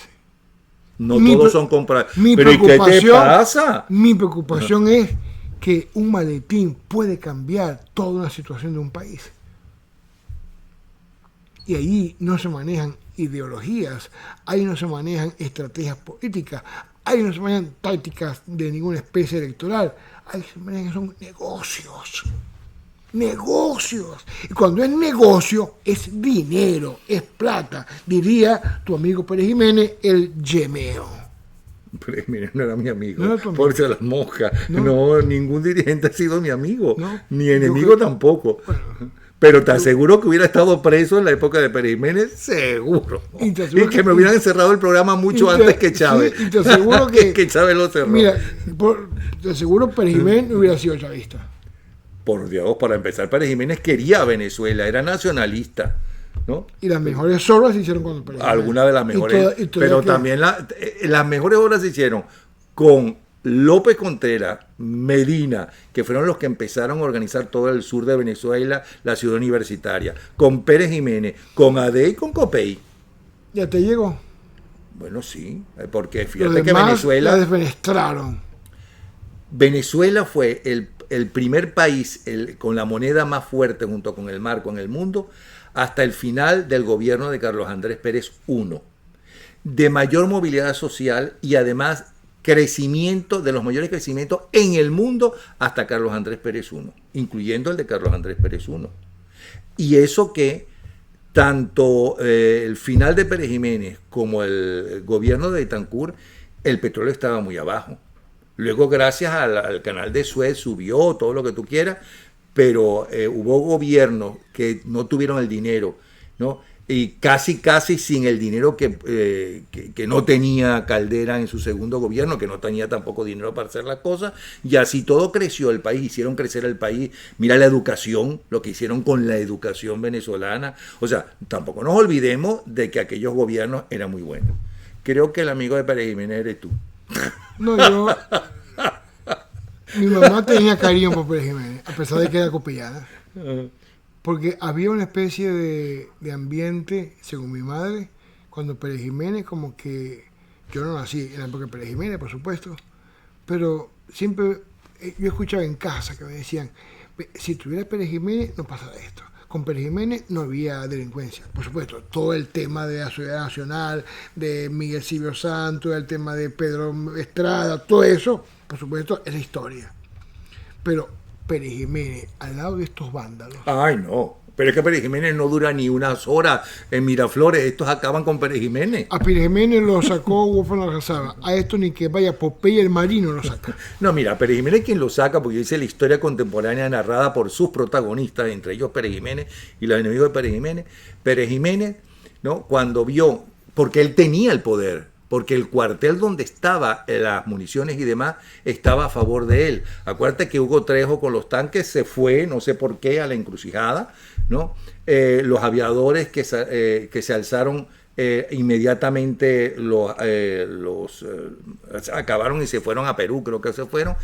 No todos son comprables. Mi ¿Pero y qué te preocupación- pasa? Mi preocupación es que un maletín puede cambiar toda una situación de un país. Y ahí no se manejan ideologías, ahí no se manejan estrategias políticas, ahí no se manejan tácticas de ninguna especie electoral, ahí se manejan son negocios. Negocios. Y cuando es negocio, es dinero, es plata. Diría tu amigo Pérez Jiménez, el yemeo. Pero mira, no era mi amigo. No era tu amigo. Por si las moscas. No. No, ningún dirigente ha sido mi amigo. No. Ni Yo enemigo creo- tampoco. Pero te aseguro que hubiera estado preso en la época de Pérez Jiménez, seguro. Y te Y aseguro que que- me hubieran encerrado el programa mucho y te- antes que Chávez. sí, y te aseguro que- Chávez lo cerró. Mira, te aseguro Pérez Jiménez no hubiera sido chavista. Por Dios, para empezar, Pérez Jiménez quería a Venezuela, era nacionalista, ¿no? Y las mejores obras se hicieron con Pérez Jiménez. Algunas de las mejores, y toda pero que- también las mejores obras se hicieron con López Contreras, Medina, que fueron los que empezaron a organizar todo el sur de Venezuela, la ciudad universitaria, con Pérez Jiménez, con ADE y con Copey. Ya te llegó. Bueno, sí, porque Los fíjate que demás la Venezuela desfenestraron. fue el primer país con la moneda más fuerte junto con el marco en el mundo hasta el final del gobierno de Carlos Andrés Pérez I, de mayor movilidad social y además de los mayores crecimientos en el mundo hasta Carlos Andrés Pérez I, incluyendo el de Carlos Andrés Pérez I. Y eso que tanto el final de Pérez Jiménez como el gobierno de Betancur, el petróleo estaba muy abajo. Luego, gracias al canal de Suez, subió todo lo que tú quieras, pero hubo gobiernos que no tuvieron el dinero, ¿no? Y casi sin el dinero que no tenía Caldera en su segundo gobierno, que no tenía tampoco dinero para hacer las cosas, y así todo creció el país, hicieron crecer el país. Mira la educación, lo que hicieron con la educación venezolana. O sea, tampoco nos olvidemos de que aquellos gobiernos eran muy buenos. Creo que el amigo de Pérez Jiménez eres tú. No, yo... Mi mamá tenía cariño por Pérez Jiménez, a pesar de que era copillada. Porque había una especie de ambiente, según mi madre, cuando Pérez Jiménez, como que yo no nací en la época de Pérez Jiménez, por supuesto, pero siempre yo escuchaba en casa que me decían, si tuviera Pérez Jiménez no pasara esto. Con Pérez Jiménez no había delincuencia. Por supuesto, todo el tema de la Seguridad Nacional, de Miguel Silvio Santos, el tema de Pedro Estrada, todo eso, por supuesto, es la historia. Pero Pérez Jiménez, al lado de estos vándalos. Ay, no. Pero es que Pérez Jiménez no dura ni unas horas en Miraflores. Estos acaban con Pérez Jiménez. A Pérez Jiménez lo sacó Hugo Fernando Casaba. A esto ni que vaya Popeye el Marino lo saca. No, mira, Pérez Jiménez quien lo saca, porque yo hice la historia contemporánea narrada por sus protagonistas, entre ellos Pérez Jiménez y los enemigos de Pérez Jiménez. Pérez Jiménez, ¿no? Cuando vio, porque él tenía el poder, porque el cuartel donde estaba las municiones y demás estaba a favor de él. Acuérdate que Hugo Trejo con los tanques se fue, no sé por qué, a la encrucijada, ¿no? Los aviadores que se alzaron inmediatamente acabaron y se fueron a Perú, creo que se fueron.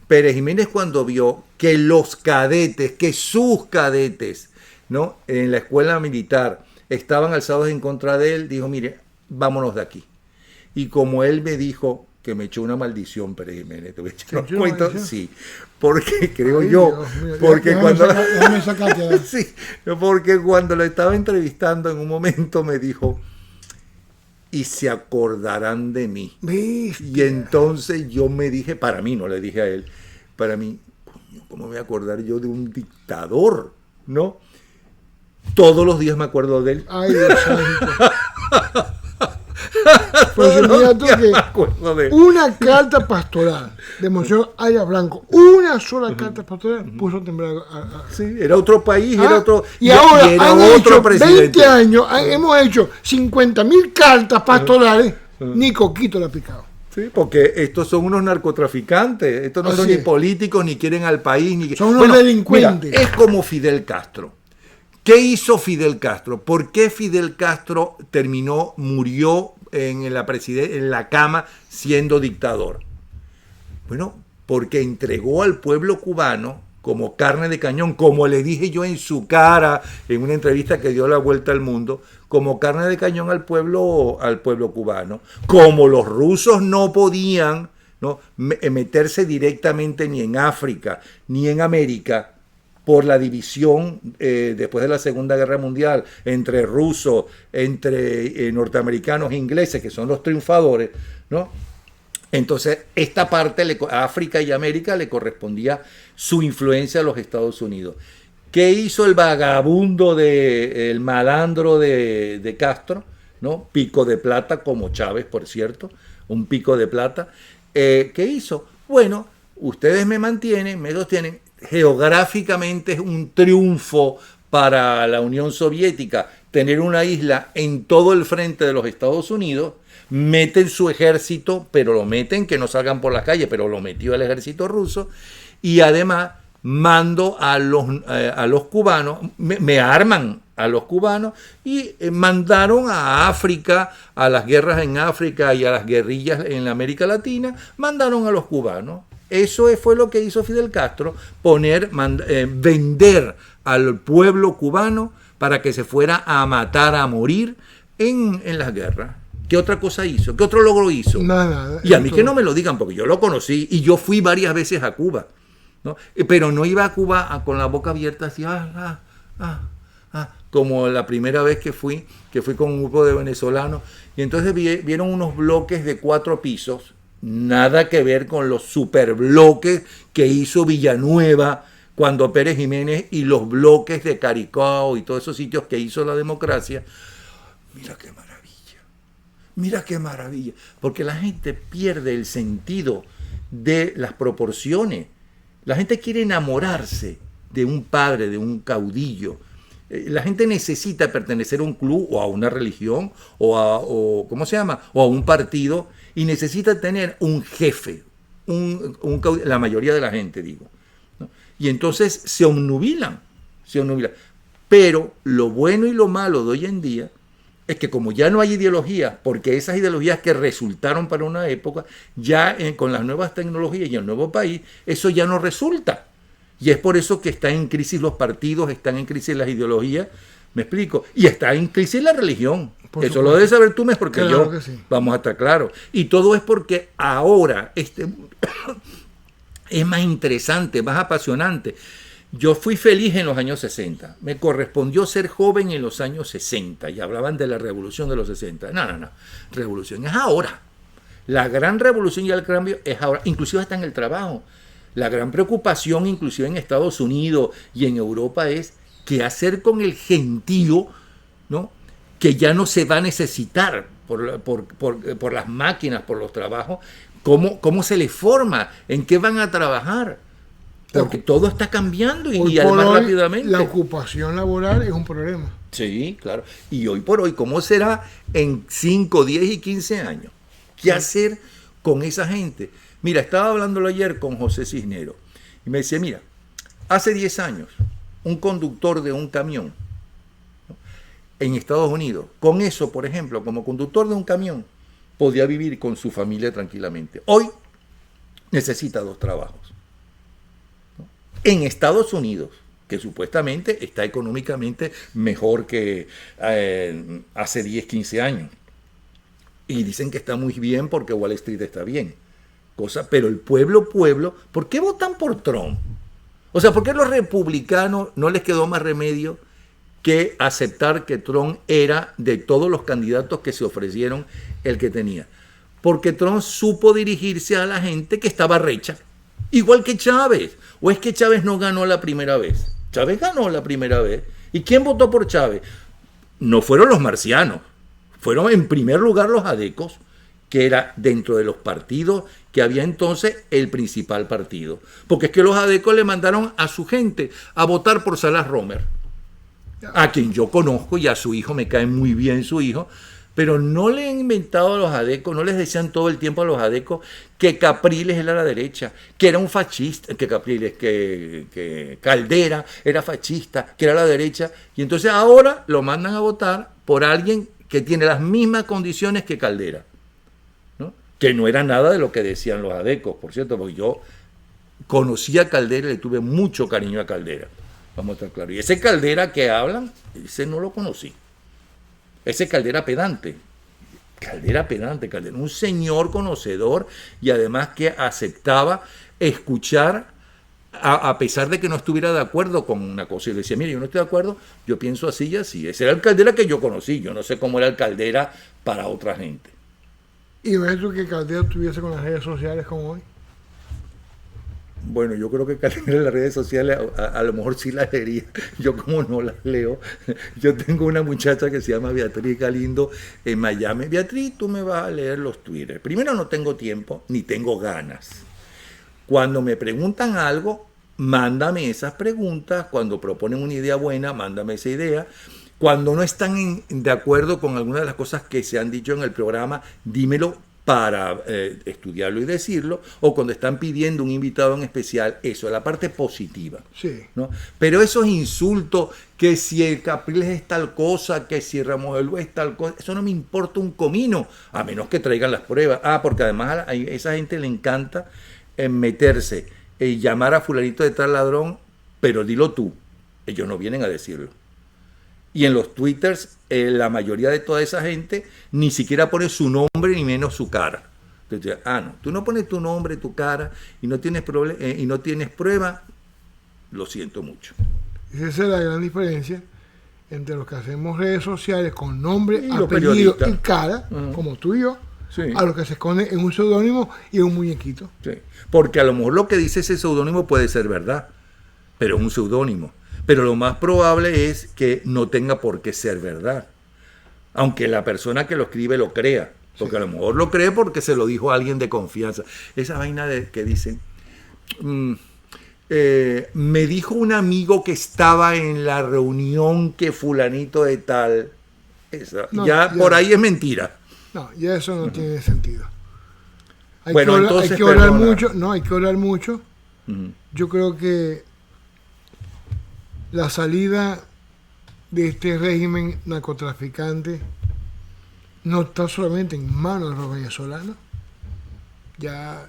Pérez Jiménez, cuando vio que los cadetes, que sus cadetes, ¿no?, en la escuela militar estaban alzados en contra de él, dijo, mire, vámonos de aquí. Y como él me dijo que me echó una maldición, Pérez Jiménez, ¿te voy a echar los cuentos? Sí, porque creo yo, porque cuando sí, porque cuando lo estaba entrevistando en un momento me dijo, y se acordarán de mí. ¿Viste? Y entonces yo me dije, para mí, no le dije a él, para mí, coño, ¿cómo me voy a acordar yo de un dictador? ¿No? Todos los días me acuerdo de él. Ay, Dios santo. Pues mira tú que una carta pastoral de Monseñor Arias Blanco, una sola carta pastoral puso a temblar Sí, era otro país, era otro, y ahora era han otro hecho presidente. 20 años, hemos hecho 50.000 cartas pastorales, ni coquito la ha picado. Sí, porque estos son unos narcotraficantes, estos no son ni políticos, ni quieren al país, ni son unos delincuentes. Mira, es como Fidel Castro. ¿Qué hizo Fidel Castro? ¿Por qué Fidel Castro murió en la cama siendo dictador? Bueno, porque entregó al pueblo cubano como carne de cañón, como le dije yo en su cara en una entrevista que dio la vuelta al mundo, como carne de cañón al pueblo cubano. Como los rusos no podían, ¿no?, meterse directamente ni en África ni en América, por la división después de la Segunda Guerra Mundial entre rusos, entre norteamericanos e ingleses, que son los triunfadores, ¿no? Entonces, esta parte, África y América, le correspondía su influencia a los Estados Unidos. ¿Qué hizo el vagabundo, el malandro de Castro? ¿No? Pico de plata, como Chávez, por cierto, un pico de plata. ¿Qué hizo? Bueno, ustedes me mantienen, me sostienen. Geográficamente es un triunfo para la Unión Soviética tener una isla en todo el frente de los Estados Unidos. Meten su ejército, pero lo meten, que no salgan por las calles, pero lo metió el ejército ruso, y además mando a los cubanos, me arman a los cubanos, y mandaron a África, a las guerras en África y a las guerrillas en la América Latina, mandaron a los cubanos. Eso fue lo que hizo Fidel Castro, vender al pueblo cubano para que se fuera a matar, a morir en las guerras. ¿Qué otra cosa hizo? ¿Qué otro logro hizo? Nada. Y a mí que no me lo digan, porque yo lo conocí y yo fui varias veces a Cuba, ¿no? Pero no iba a Cuba con la boca abierta así, como la primera vez que fui con un grupo de venezolanos, y entonces vieron unos bloques de 4 pisos, nada que ver con los superbloques que hizo Villanueva cuando Pérez Jiménez, y los bloques de Caricao y todos esos sitios que hizo la democracia. Mira qué maravilla, porque la gente pierde el sentido de las proporciones. La gente quiere enamorarse de un padre, de un caudillo. La gente necesita pertenecer a un club o a una religión ¿cómo se llama? O a un partido, y necesita tener un jefe, la mayoría de la gente, digo, ¿no? Y entonces se obnubilan. Pero lo bueno y lo malo de hoy en día es que como ya no hay ideologías, porque esas ideologías que resultaron para una época, ya con las nuevas tecnologías y el nuevo país, eso ya no resulta. Y es por eso que están en crisis los partidos, están en crisis las ideologías, ¿me explico? Y está en crisis la religión. Por Eso supuesto. lo debes saber tú, porque Claro yo, que sí. vamos a estar claros. Y todo es porque ahora es más interesante, más apasionante. Yo fui feliz en los años 60. Me correspondió ser joven en los años 60. Y hablaban de la revolución de los 60. No. Revolución es ahora. La gran revolución y el cambio es ahora. Inclusive está en el trabajo. La gran preocupación, inclusive en Estados Unidos y en Europa, es qué hacer con el gentío, ¿no? Que ya no se va a necesitar por las máquinas, por los trabajos. ¿Cómo se les forma? ¿En qué van a trabajar? Porque todo está cambiando Hoy y además por hoy, rápidamente. la ocupación laboral es un problema. Sí, claro. Y hoy por hoy, ¿cómo será en 5, 10 y 15 años? ¿Qué hacer con esa gente? Mira, estaba hablándolo ayer con José Cisneros y me decía, mira, hace 10 años, un conductor de un camión, ¿no?, en Estados Unidos, con eso, por ejemplo, como conductor de un camión, podía vivir con su familia tranquilamente. Hoy necesita 2 trabajos. ¿No? En Estados Unidos, que supuestamente está económicamente mejor que hace 10, 15 años. Y dicen que está muy bien porque Wall Street está bien. Pero el pueblo, ¿por qué votan por Trump? O sea, ¿por qué a los republicanos no les quedó más remedio que aceptar que Trump era, de todos los candidatos que se ofrecieron, el que tenía? Porque Trump supo dirigirse a la gente que estaba recha, igual que Chávez. ¿O es que Chávez no ganó la primera vez? Chávez ganó la primera vez. ¿Y quién votó por Chávez? No fueron los marcianos, fueron en primer lugar los adecos, que era dentro de los partidos que había entonces el principal partido. Porque es que los adecos le mandaron a su gente a votar por Salas Romer, a quien yo conozco, y a su hijo, me cae muy bien su hijo, pero no le han inventado a los adecos, no les decían todo el tiempo a los adecos que Capriles era la derecha, que era un fascista, que Capriles, que Caldera era fascista, que era la derecha, y entonces ahora lo mandan a votar por alguien que tiene las mismas condiciones que Caldera, ¿no? Que no era nada de lo que decían los adecos, por cierto, porque yo conocí a Caldera y le tuve mucho cariño a Caldera, vamos a estar claros. Y ese Caldera que hablan, ese no lo conocí. Ese Caldera pedante, un señor conocedor y además que aceptaba escuchar a pesar de que no estuviera de acuerdo con una cosa. Y le decía, mire, yo no estoy de acuerdo, yo pienso así y así. Ese era el Caldera que yo conocí, yo no sé cómo era el Caldera para otra gente. ¿Y ves tú que Caldera estuviese con las redes sociales como hoy? Bueno, yo creo que Caldera en las redes sociales a lo mejor sí las leería. Yo como no las leo. Yo tengo una muchacha que se llama Beatriz Galindo en Miami. Beatriz, tú me vas a leer los Twitter. Primero, no tengo tiempo ni tengo ganas. Cuando me preguntan algo, mándame esas preguntas. Cuando proponen una idea buena, mándame esa idea. Cuando no están de acuerdo con alguna de las cosas que se han dicho en el programa, dímelo para estudiarlo y decirlo, o cuando están pidiendo un invitado en especial, eso es la parte positiva. Sí. ¿No? Pero esos insultos, que si el Capriles es tal cosa, que si Ramos Elbo es tal cosa, eso no me importa un comino, a menos que traigan las pruebas. Porque además a esa gente le encanta meterse, llamar a fulanito de tal ladrón, pero dilo tú, ellos no vienen a decirlo. Y en los twitters, la mayoría de toda esa gente ni siquiera pone su nombre ni menos su cara. Entonces, no, tú no pones tu nombre, tu cara y no tienes prueba, lo siento mucho. Esa es la gran diferencia entre los que hacemos redes sociales con nombre, Y los apellido periodistas. y cara, como tú y yo, Sí. a los que se esconden en un seudónimo y en un muñequito. Sí. Porque a lo mejor lo que dice ese seudónimo puede ser verdad, pero es un seudónimo. Pero lo más probable es que no tenga por qué ser verdad, aunque la persona que lo escribe lo crea, porque a lo mejor lo cree porque se lo dijo a alguien de confianza. Esa vaina de que dicen, Me dijo un amigo que estaba en la reunión que fulanito de tal. No, ya por ahí es mentira. No, ya eso no tiene sentido. Hay Bueno, que orar, entonces, hay que orar perdona. mucho. No, hay que orar mucho. Yo creo que la salida de este régimen narcotraficante no está solamente en manos de los venezolanos. Ya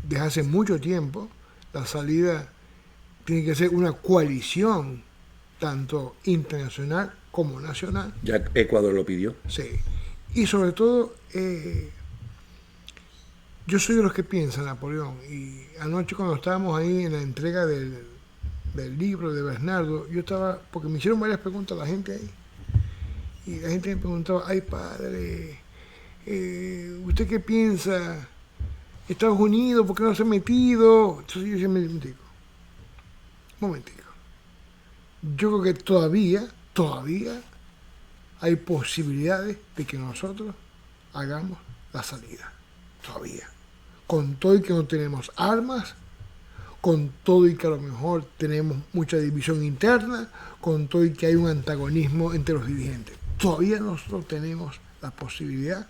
desde hace mucho tiempo la salida tiene que ser una coalición, tanto internacional como nacional. Ya Ecuador lo pidió. Sí. Y sobre todo, yo soy de los que piensan, Napoleón, y anoche cuando estábamos ahí en la entrega del libro de Bernardo, yo estaba, porque me hicieron varias preguntas la gente ahí, y la gente me preguntaba, ay padre, ¿usted qué piensa? Estados Unidos, ¿por qué no se ha metido? Entonces yo decía, un momentico. Yo creo que todavía hay posibilidades de que nosotros hagamos la salida. Todavía. Con todo y que no tenemos armas, con todo y que a lo mejor tenemos mucha división interna, con todo y que hay un antagonismo entre los dirigentes. Todavía nosotros tenemos la posibilidad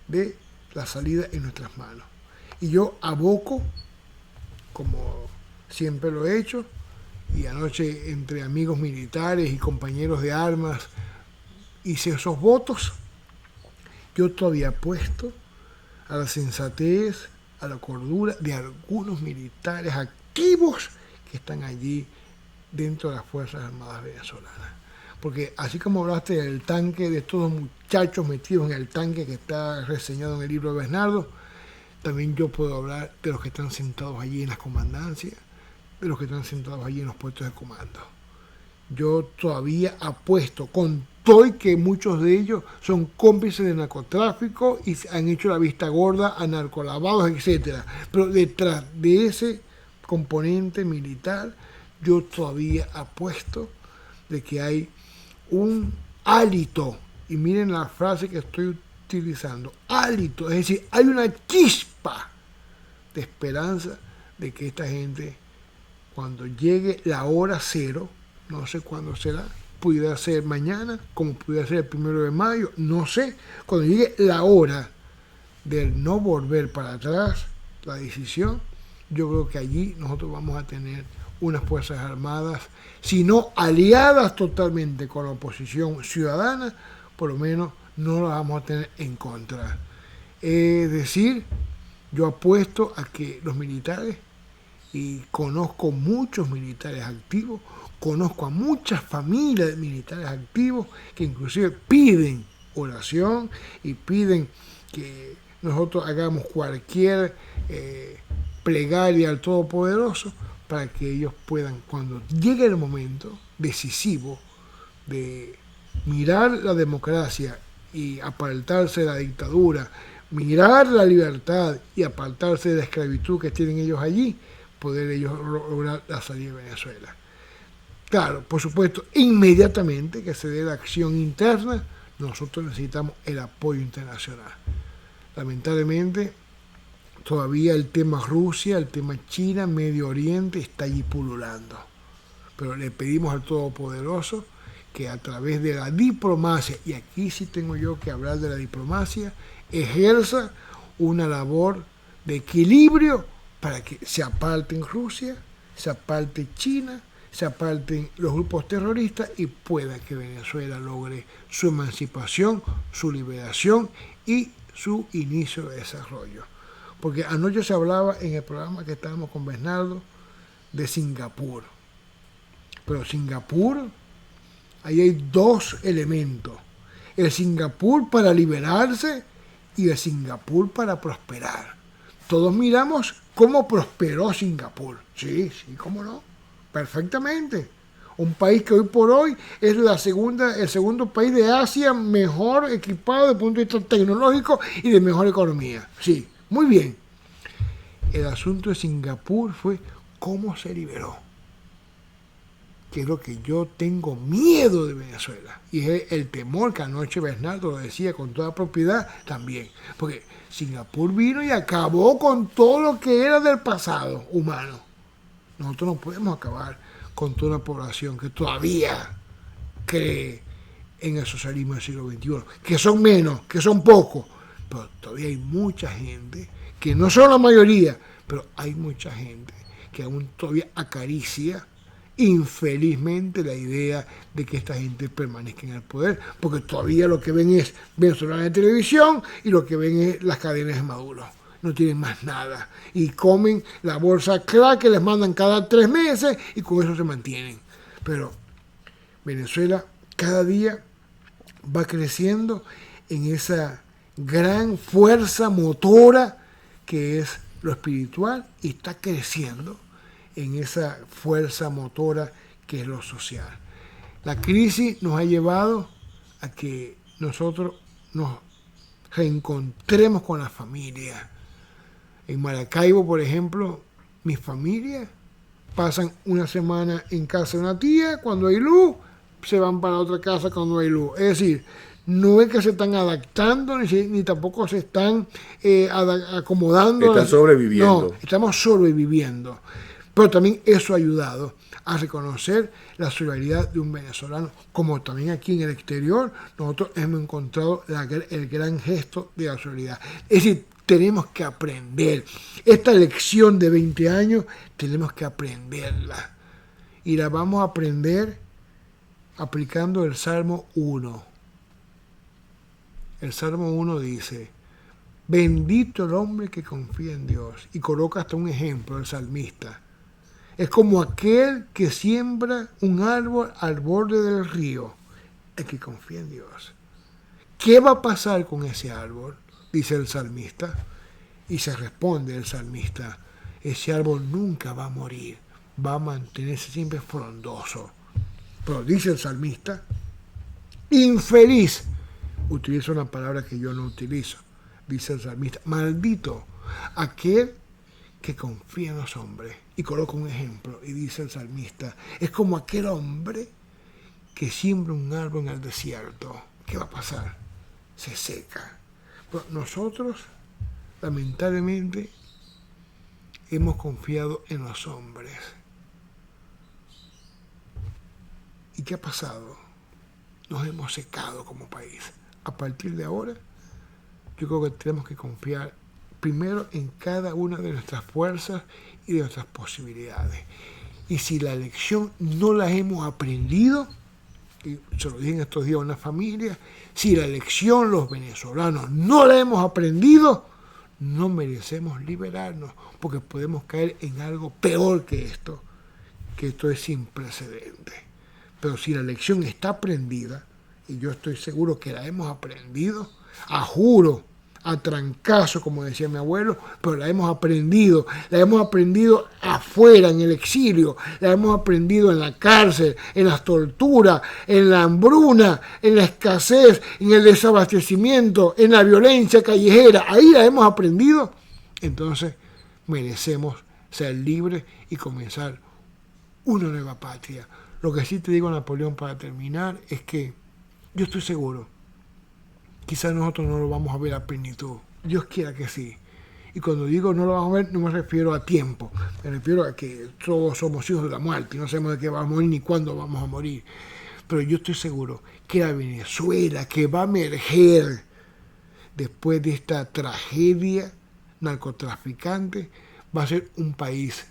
de la salida en nuestras manos. Y yo aboco, como siempre lo he hecho, y anoche entre amigos militares y compañeros de armas hice esos votos. Yo todavía apuesto a la sensatez, a la cordura de algunos militares activos que están allí dentro de las Fuerzas Armadas venezolanas. Porque así como hablaste del tanque, de estos muchachos metidos en el tanque que está reseñado en el libro de Bernardo, también yo puedo hablar de los que están sentados allí en las comandancias, de los que están sentados allí en los puestos de comando. Yo todavía apuesto, con todo y que muchos de ellos son cómplices de narcotráfico y han hecho la vista gorda a narcolavados, etcétera. Pero detrás de ese componente militar, yo todavía apuesto de que hay un hálito, y miren la frase que estoy utilizando, hálito, es decir, hay una chispa de esperanza de que esta gente, cuando llegue la hora cero, no sé cuándo será, pudiera ser mañana, como pudiera ser el 1 de mayo, no sé, cuando llegue la hora del no volver para atrás, la decisión, yo creo que allí nosotros vamos a tener unas Fuerzas Armadas, si no aliadas totalmente con la oposición ciudadana, por lo menos no las vamos a tener en contra. Es decir, yo apuesto a que los militares, y conozco muchos militares activos, conozco a muchas familias de militares activos que inclusive piden oración y piden que nosotros hagamos cualquier plegaria al Todopoderoso para que ellos puedan, cuando llegue el momento decisivo de mirar la democracia y apartarse de la dictadura, mirar la libertad y apartarse de la esclavitud que tienen ellos allí, poder ellos lograr la salida de Venezuela. Claro, por supuesto, inmediatamente que se dé la acción interna, nosotros necesitamos el apoyo internacional. Lamentablemente, todavía el tema Rusia, el tema China, Medio Oriente está allí pululando. Pero le pedimos al Todopoderoso que a través de la diplomacia, y aquí sí tengo yo que hablar de la diplomacia, ejerza una labor de equilibrio para que se aparten Rusia, se aparte China, se aparten los grupos terroristas y pueda que Venezuela logre su emancipación, su liberación y su inicio de desarrollo. Porque anoche se hablaba en el programa que estábamos con Bernardo de Singapur. Pero Singapur, ahí hay dos elementos. El Singapur para liberarse y el Singapur para prosperar. Todos miramos cómo prosperó Singapur. Sí, cómo no. Perfectamente. Un país que hoy por hoy es el segundo país de Asia mejor equipado desde el punto de vista tecnológico y de mejor economía. Sí, muy bien. El asunto de Singapur fue cómo se liberó. Que es lo que yo tengo miedo de Venezuela. Y es el temor que anoche Bernardo lo decía con toda propiedad también. Porque Singapur vino y acabó con todo lo que era del pasado humano. Nosotros no podemos acabar con toda una población que todavía cree en el socialismo del siglo XXI, que son menos, que son pocos, pero todavía hay mucha gente, que no son la mayoría, pero hay mucha gente que aún todavía acaricia infelizmente la idea de que esta gente permanezca en el poder, porque todavía lo que ven es venezolanos de televisión y lo que ven es las cadenas de Maduro. No tienen más nada. Y comen la bolsa crack que les mandan cada 3 meses y con eso se mantienen. Pero Venezuela cada día va creciendo en esa gran fuerza motora que es lo espiritual y está creciendo en esa fuerza motora que es lo social. La crisis nos ha llevado a que nosotros nos reencontremos con la familia. En Maracaibo, por ejemplo, mis familias pasan una semana en casa de una tía, cuando hay luz, se van para otra casa cuando hay luz. Es decir, no es que se están adaptando, ni tampoco se están acomodando. Están sobreviviendo. No, estamos sobreviviendo. Pero también eso ha ayudado a reconocer la solidaridad de un venezolano, como también aquí en el exterior nosotros hemos encontrado el gran gesto de la solidaridad. Es decir, tenemos que aprender. Esta lección de 20 años tenemos que aprenderla. Y la vamos a aprender aplicando el Salmo 1. El Salmo 1 dice, bendito el hombre que confía en Dios. Y coloca hasta un ejemplo, el salmista. Es como aquel que siembra un árbol al borde del río, el que confía en Dios. ¿Qué va a pasar con ese árbol? Dice el salmista. Y se responde el salmista, ese árbol nunca va a morir, va a mantenerse siempre frondoso. Pero dice el salmista, infeliz, utiliza una palabra que yo no utilizo, dice el salmista, maldito aquel que confía en los hombres. Y coloca un ejemplo y dice el salmista, es como aquel hombre que siembra un árbol en el desierto. ¿Qué va a pasar? Se seca. Pero nosotros, lamentablemente, hemos confiado en los hombres. ¿Y qué ha pasado? Nos hemos secado como país. A partir de ahora, yo creo que tenemos que confiar primero en cada una de nuestras fuerzas y de nuestras posibilidades. Y si la lección no la hemos aprendido, y se lo dije en estos días a una familia, si la lección los venezolanos no la hemos aprendido, no merecemos liberarnos, porque podemos caer en algo peor que esto es sin precedentes. Pero si la lección está aprendida, y yo estoy seguro que la hemos aprendido, a juro, a trancazo, como decía mi abuelo, pero la hemos aprendido afuera, en el exilio, la hemos aprendido en la cárcel, en las torturas, en la hambruna, en la escasez, en el desabastecimiento, en la violencia callejera, ahí la hemos aprendido. Entonces merecemos ser libres y comenzar una nueva patria. Lo que sí te digo, Napoleón, para terminar, es que yo estoy seguro, quizás nosotros no lo vamos a ver a plenitud. Dios quiera que sí. Y cuando digo no lo vamos a ver, no me refiero a tiempo. Me refiero a que todos somos hijos de la muerte. No sabemos de qué vamos a morir ni cuándo vamos a morir. Pero yo estoy seguro que la Venezuela que va a emerger después de esta tragedia narcotraficante va a ser un país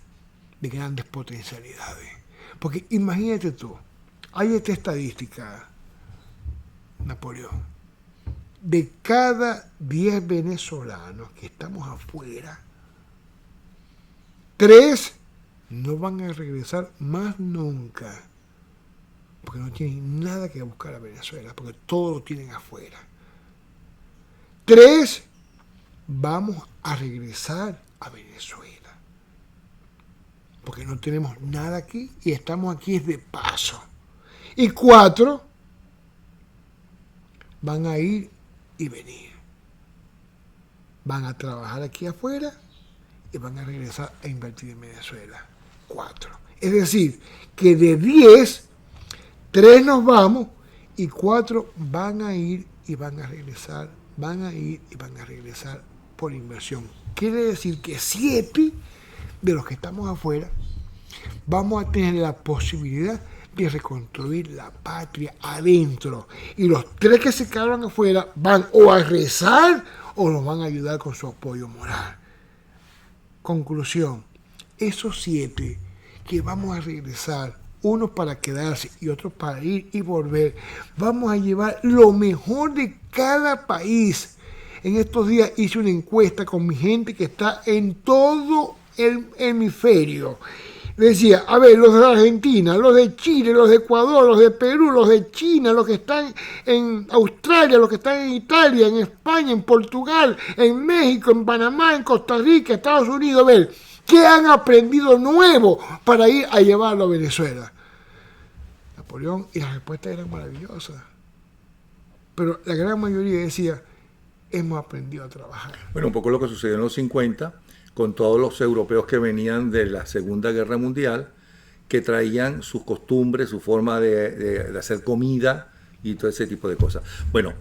de grandes potencialidades. Porque imagínate tú, hay esta estadística, Napoleón. De cada 10 venezolanos que estamos afuera, 3 no van a regresar más nunca, porque no tienen nada que buscar a Venezuela, porque todo lo tienen afuera. 3 vamos a regresar a Venezuela, porque no tenemos nada aquí y estamos aquí de paso. Y 4 van a ir y venir. Van a trabajar aquí afuera y van a regresar a invertir en Venezuela. 4. Es decir, que de 10, 3 nos vamos y 4 van a ir y van a regresar, van a ir y van a regresar por inversión. Quiere decir que 7 de los que estamos afuera vamos a tener la posibilidad de reconstruir la patria adentro. Y los 3 que se quedaron afuera van o a rezar o nos van a ayudar con su apoyo moral. Conclusión, esos 7 que vamos a regresar, unos para quedarse y otros para ir y volver, vamos a llevar lo mejor de cada país. En estos días hice una encuesta con mi gente que está en todo el hemisferio. Decía, a ver, los de Argentina, los de Chile, los de Ecuador, los de Perú, los de China, los que están en Australia, los que están en Italia, en España, en Portugal, en México, en Panamá, en Costa Rica, Estados Unidos, a ver, ¿qué han aprendido nuevo para ir a llevarlo a Venezuela? Napoleón, y las respuestas eran maravillosas. Pero la gran mayoría decía, hemos aprendido a trabajar. Bueno, un poco lo que sucedió en los 50, con todos los europeos que venían de la Segunda Guerra Mundial, que traían sus costumbres, su forma de hacer comida y todo ese tipo de cosas. Bueno,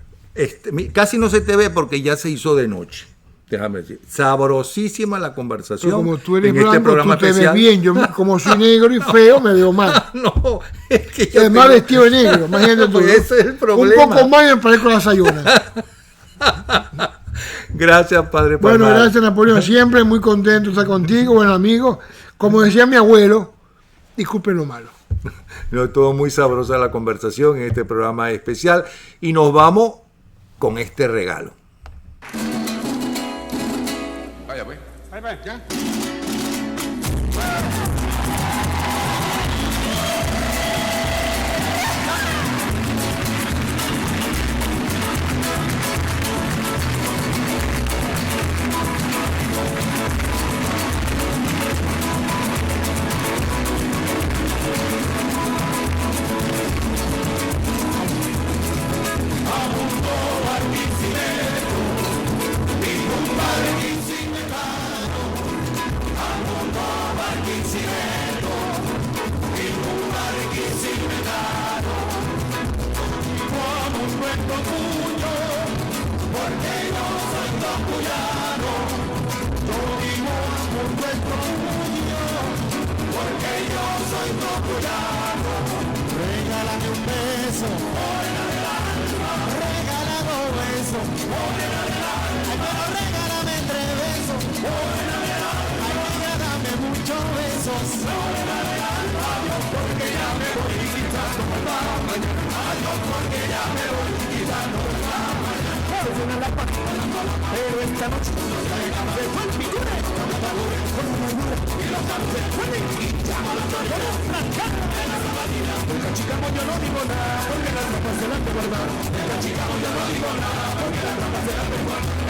casi no se te ve porque ya se hizo de noche. Déjame decir, sabrosísima la conversación. Pero como tú eres en blanco, este programa tú te especial. ves bien. Yo, como soy negro y feo, me veo mal. No, es que yo Además vestido de negro, imagínate tú. Pues ¿no? ese es el problema. Un poco más y me parezco la Sayona. Gracias, padre. Bueno, Palmar. gracias, Napoleón. Siempre muy contento de estar contigo, buen amigo. Como decía mi abuelo, disculpen lo malo. No, todo muy sabrosa la conversación en este programa especial. Y nos vamos con este regalo. Vaya, pues. Ya.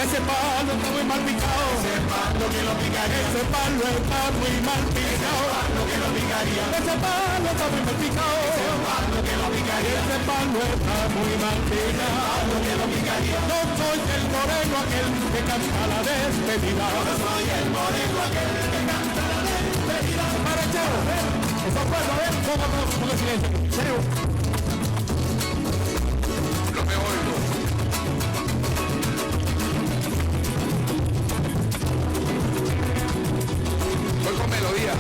Ese palo está muy mal picado. Ese palo que lo picaría. Ese palo está muy mal picado. Ese palo que lo picaría. Ese palo está muy mal picado. Ese palo que lo picaría. Ese palo está muy mal picado. Ese palo que lo picaría. No soy el moreno aquel que canta la despedida. No soy el moreno aquel que canta la despedida. Para chero, eso puedo ver cómo todos pongan silencio. Serio. Lo mejor. Con melodía.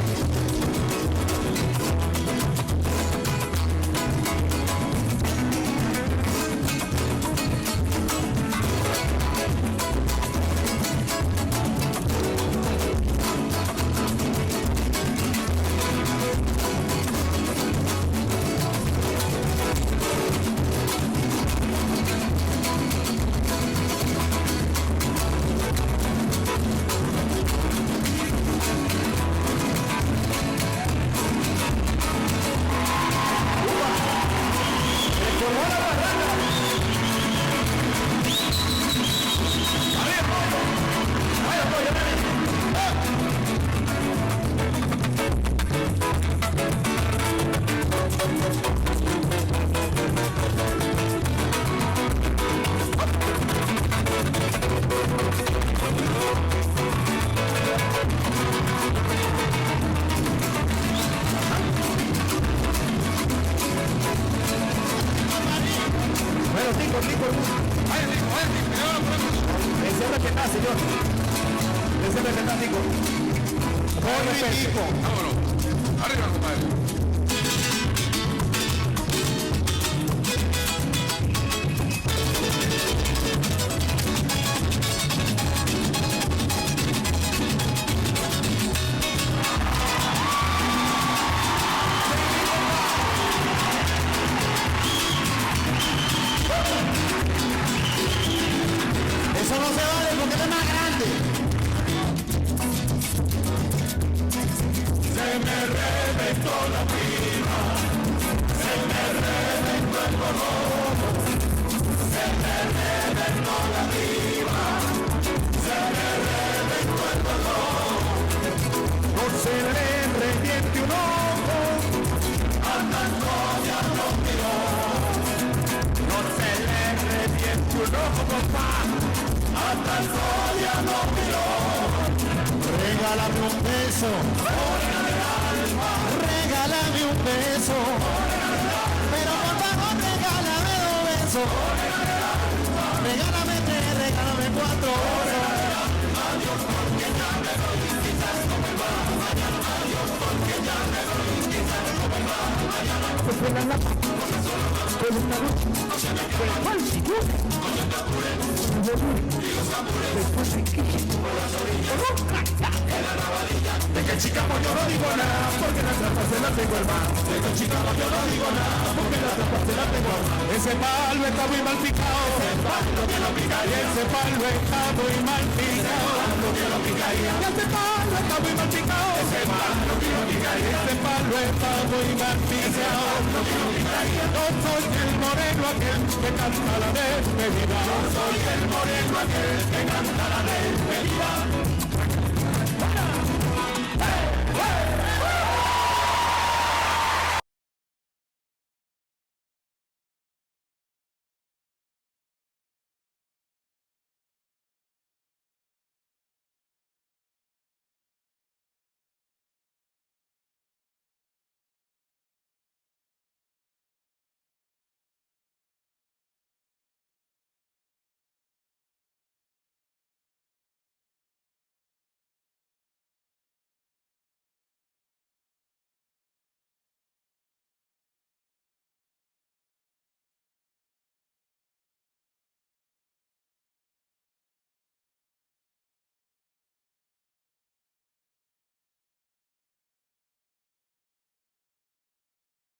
Arriba, compadre. Eso no se vale porque es más grande. Se me reventó la prima, se me reventó el gorro, se me reventó la prima, se me reventó el gorro. No se le reviente un ojo, andando ya lo miró. No se le reviente un ojo, papá, andando ya lo miró. Regálame un beso, regálame un beso, pero por favor regálame 2 besos, regálame 3, regálame 4 besos. Adiós porque ya me doy quizás como el mar, adiós porque ya me doy quizás como el mar, mañana no se me acaba, y los tambores, en la rabadilla, de que chicamos yo no digo nada, porque la trampa se la tengo hermano. De que chicamos yo no digo nada, porque la trampa se la tengo hermano. Ese palo está muy mal picado, Ese palo que lo picaría, ese palo está muy mal picado, palo que lo picaría, ese palo está muy mal picado, ese palo que lo picaría, ese palo está muy mal picado. palo que lo picaría. Yo soy el moreno aquel que canta la despedida. Soy el moreno aquel que canta la despedida.